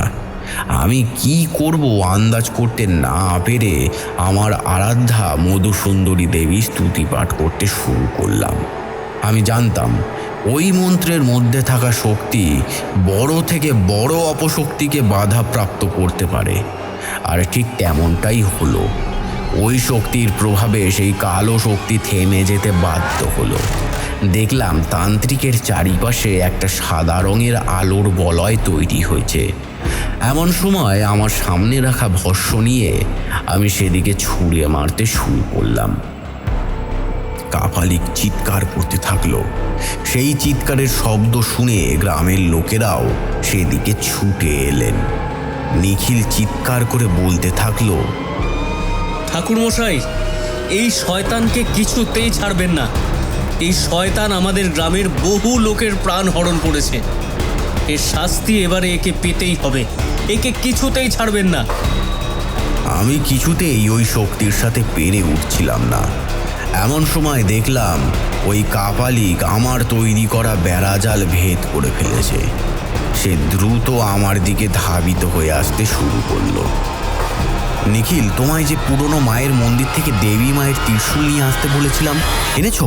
আমি কি করব আন্দাজ করতে না পেরে আমার আরাধ্যা মধুসুন্দরী দেবী স্তুতি পাঠ করতে শুরু করলাম। আমি জানতাম ওই মন্ত্রের মধ্যে থাকা শক্তি বড় থেকে বড় অপশক্তিকে বাধাপ্রাপ্ত করতে পারে, আর ঠিক তেমনটাই হলো। ওই শক্তির প্রভাবে সেই কালো শক্তি থেমে যেতে বাধ্য হলো। দেখলাম তান্ত্রিকের চারিপাশে একটা সাদা রঙের আলোর বলয় তৈরি হয়েছে। এমন সময় আমার সামনে রাখা ভস্য নিয়ে আমি সেদিকে ছুঁড়ে মারতে শুরু করলাম। কাপালিক চিৎকার করতে থাকলো। সেই চিৎকারের শব্দ শুনে গ্রামের লোকেরাও সেদিকে ছুটে এলেন। নিখিল চিৎকার করে বলতে থাকলো, ঠাকুরমশাই, এই শয়তানকে কিছুতেই ছাড়বেন না। এই শয়তান আমাদের গ্রামের বহু লোকের প্রাণ হরণ করেছে। এর শাস্তি এবারে একে পেতেই হবে। একে কিছুতেই ছাড়বেন না। আমি কিছুতেই ওই শক্তির সাথে পেরে উঠছিলাম না। এমন সময় দেখলাম ওই কাপালিক আমার তৈরি করা বেড়াজাল ভেদ করে ফেলেছে। সে দ্রুত আমার দিকে ধাবিত হয়ে আসতে শুরু করলো। নিখিল, তোমায় যে পুরনো মায়ের মন্দির থেকে দেবী মায়ের ত্রিশূল নিয়ে আসতে বলেছিলাম, এনেছো?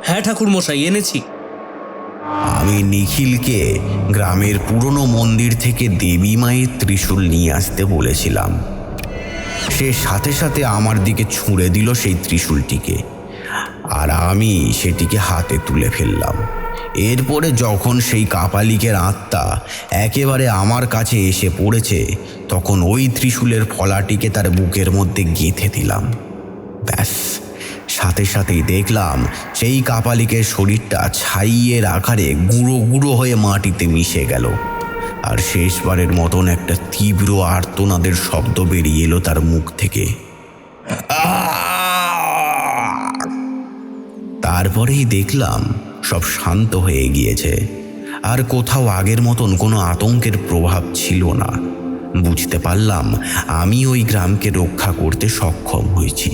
হ্যাঁ ঠাকুরমশাই, এনেছি। আমি নিখিলকে গ্রামের পুরনো মন্দির থেকে দেবী মায়ের ত্রিশূল নিয়ে আসতে বলেছিলাম। সে সাথে সাথে আমার দিকে ছুঁড়ে দিল সেই ত্রিশূলটিকে, আর আমি সেটিকে হাতে তুলে ফেললাম। এরপরে যখন সেই কাপালিকের আত্মা একেবারে আমার কাছে এসে পড়েছে, তখন ওই ত্রিশূলের ফলাটিকে তার বুকের মধ্যে গেঁথে দিলাম। ব্যাস, সাথে সাথেই দেখলাম সেই কাপালিকের শরীরটা ছাইয়ের আকারে গুঁড়ো গুঁড়ো হয়ে মাটিতে মিশে গেল, আর শেষবারের মতন একটা তীব্র আর্তনাদের শব্দ বেরিয়ে এলো তার মুখ থেকে। তারপরেই দেখলাম সব শান্ত হয়ে গিয়েছে, আর কোথাও আগের মতন কোনো আতঙ্কের প্রভাব ছিল না। বুঝতে পারলাম আমি ওই গ্রামকে রক্ষা করতে সক্ষম হয়েছি।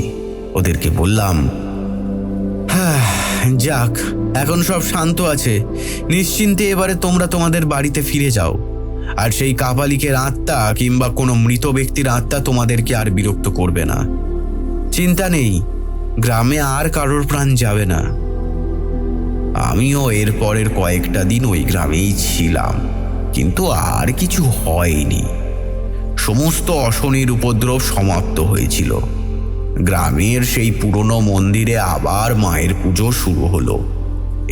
ওদেরকে বললাম, হ্যাঁ, যাক, এখন সব শান্ত আছে, নিশ্চিন্তে এবারে তোমরা তোমাদের বাড়িতে ফিরে যাও। আর সেই কাপালিকের আত্মা কিংবা কোনো মৃত ব্যক্তির আত্মা তোমাদেরকে আর বিরক্ত করবে না। চিন্তা নেই, গ্রামে আর কারোর প্রাণ যাবে না। আমিও এরপরের কয়েকটা দিন ওই গ্রামেই ছিলাম, কিন্তু আর কিছু হয়নি। সমস্ত অশনির উপদ্রব সমাপ্ত হয়েছিল। গ্রামের সেই পুরনো মন্দিরে আবার মায়ের পুজো শুরু হলো।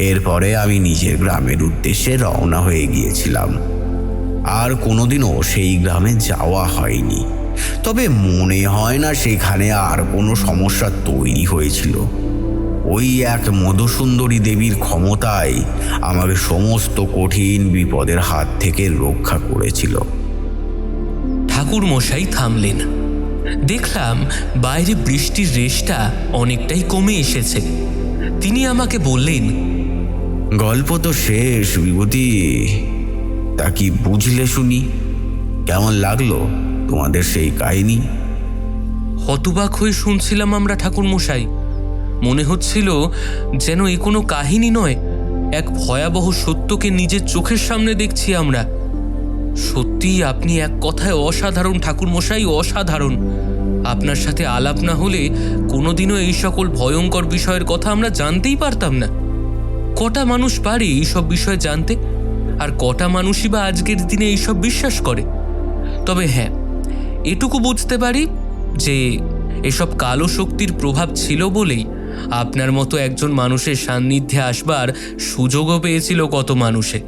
এরপরে আমি নিজের গ্রামের উদ্দেশ্যে রওনা হয়ে গিয়েছিলাম। আর কোনোদিনও সেই গ্রামে যাওয়া হয়নি, তবে মনে হয় না সেখানে আর কোনো সমস্যা তৈরি হয়েছিল। ওই এক মধুসুন্দরী দেবীর ক্ষমতায় আমাকে সমস্ত কঠিন বিপদের হাত থেকে রক্ষা করেছিল। ঠাকুর মশাই থামলেন। দেখলাম বাইরে বৃষ্টির রেশটা অনেকটাই কমে এসেছে। তিনি আমাকে বললেন, গল্প তো শেষ বিভূতি, তা কি বুঝলে শুনি? কেমন লাগলো তোমাদের সেই কাহিনী? হতবাক হয়ে শুনছিলাম আমরা ঠাকুর মশাই। মনে হচ্ছিল যেন এ কোনো কাহিনী নয়, এক ভয়াবহ সত্যকে নিজের চোখের সামনে দেখছি আমরা। সত্যি আপনি এক কথায় অসাধারণ ঠাকুর মশাই, অসাধারণ। আপনার সাথে আলাপ না হলে কোনোদিনও এই সকল ভয়ঙ্কর বিষয়ের কথা আমরা জানতেই পারতাম না। কটা মানুষ পারে এইসব বিষয় জানতে, আর কটা মানুষই বা আজকের দিনে এইসব বিশ্বাস করে? তবে হ্যাঁ, এটুকু বুঝতে পারি যে এসব কালো শক্তির প্রভাব ছিল বলেই আপনার মতো একজন মানুষের সান্নিধ্যে আসবার সুযোগও পেয়েছিল কত মানুষে।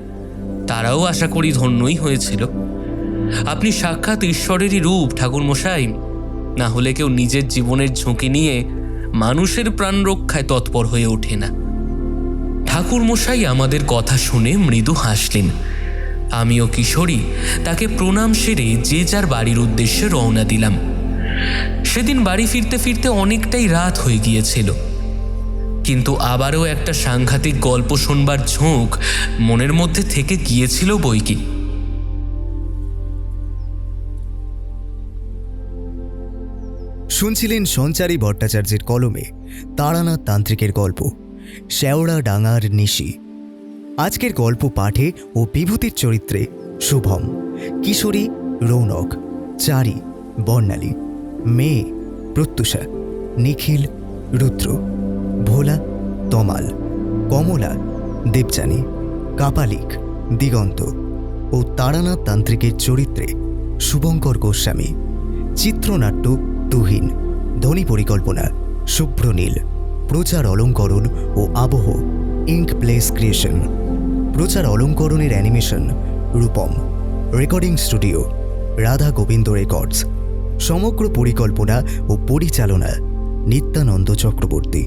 তারাও আশা করি ধন্যই হয়েছিল। আপনি সাক্ষাৎ ঈশ্বরেরই রূপ ঠাকুর মশাই, না হলে কেউ নিজের জীবনের ঝুঁকি নিয়ে মানুষের প্রাণ রক্ষায় তৎপর হয়ে ওঠে না। ঠাকুর মশাই আমাদের কথা শুনে মৃদু হাসলেন। আমিও কিশোরী তাকে প্রণাম সেরে যে যার বাড়ির উদ্দেশ্যে রওনা দিলাম। সেদিন বাড়ি ফিরতে ফিরতে অনেকটাই রাত হয়ে গিয়েছিল, কিন্তু আবারও একটা সাংঘাতিক গল্প শুনবার ঝোঁক মনের মধ্যে থেকে গিয়েছিল বইকি। শুনছিলেন সঞ্চারী ভট্টাচার্যের কলমে তারানাথ তান্ত্রিকের গল্প। শেওড়া ডাঙার নিশি। আজকের গল্প পাঠে ও বিভূতির চরিত্রে শুভম, কিশোরী রৌনক, চারি বর্ণালী, মেয়ে প্রত্যুষা, নিখিল রুদ্র, ভোলা তমাল, কমলা দেবযানী, কাপালিক দিগন্ত ও তারানাথ তান্ত্রিকের চরিত্রে শুভঙ্কর গোস্বামী। চিত্রনাট্য তুহিন, ধ্বনি পরিকল্পনা শুভ্রনীল, প্রচার অলঙ্করণ ও আবহ ইঙ্ক প্লেস ক্রিয়েশন, প্রচার অলঙ্করণের animation Rupam, recording studio Radha Gobinda records, সমগ্র পরিকল্পনা ও পরিচালনা নিত্যানন্দ চক্রবর্তী।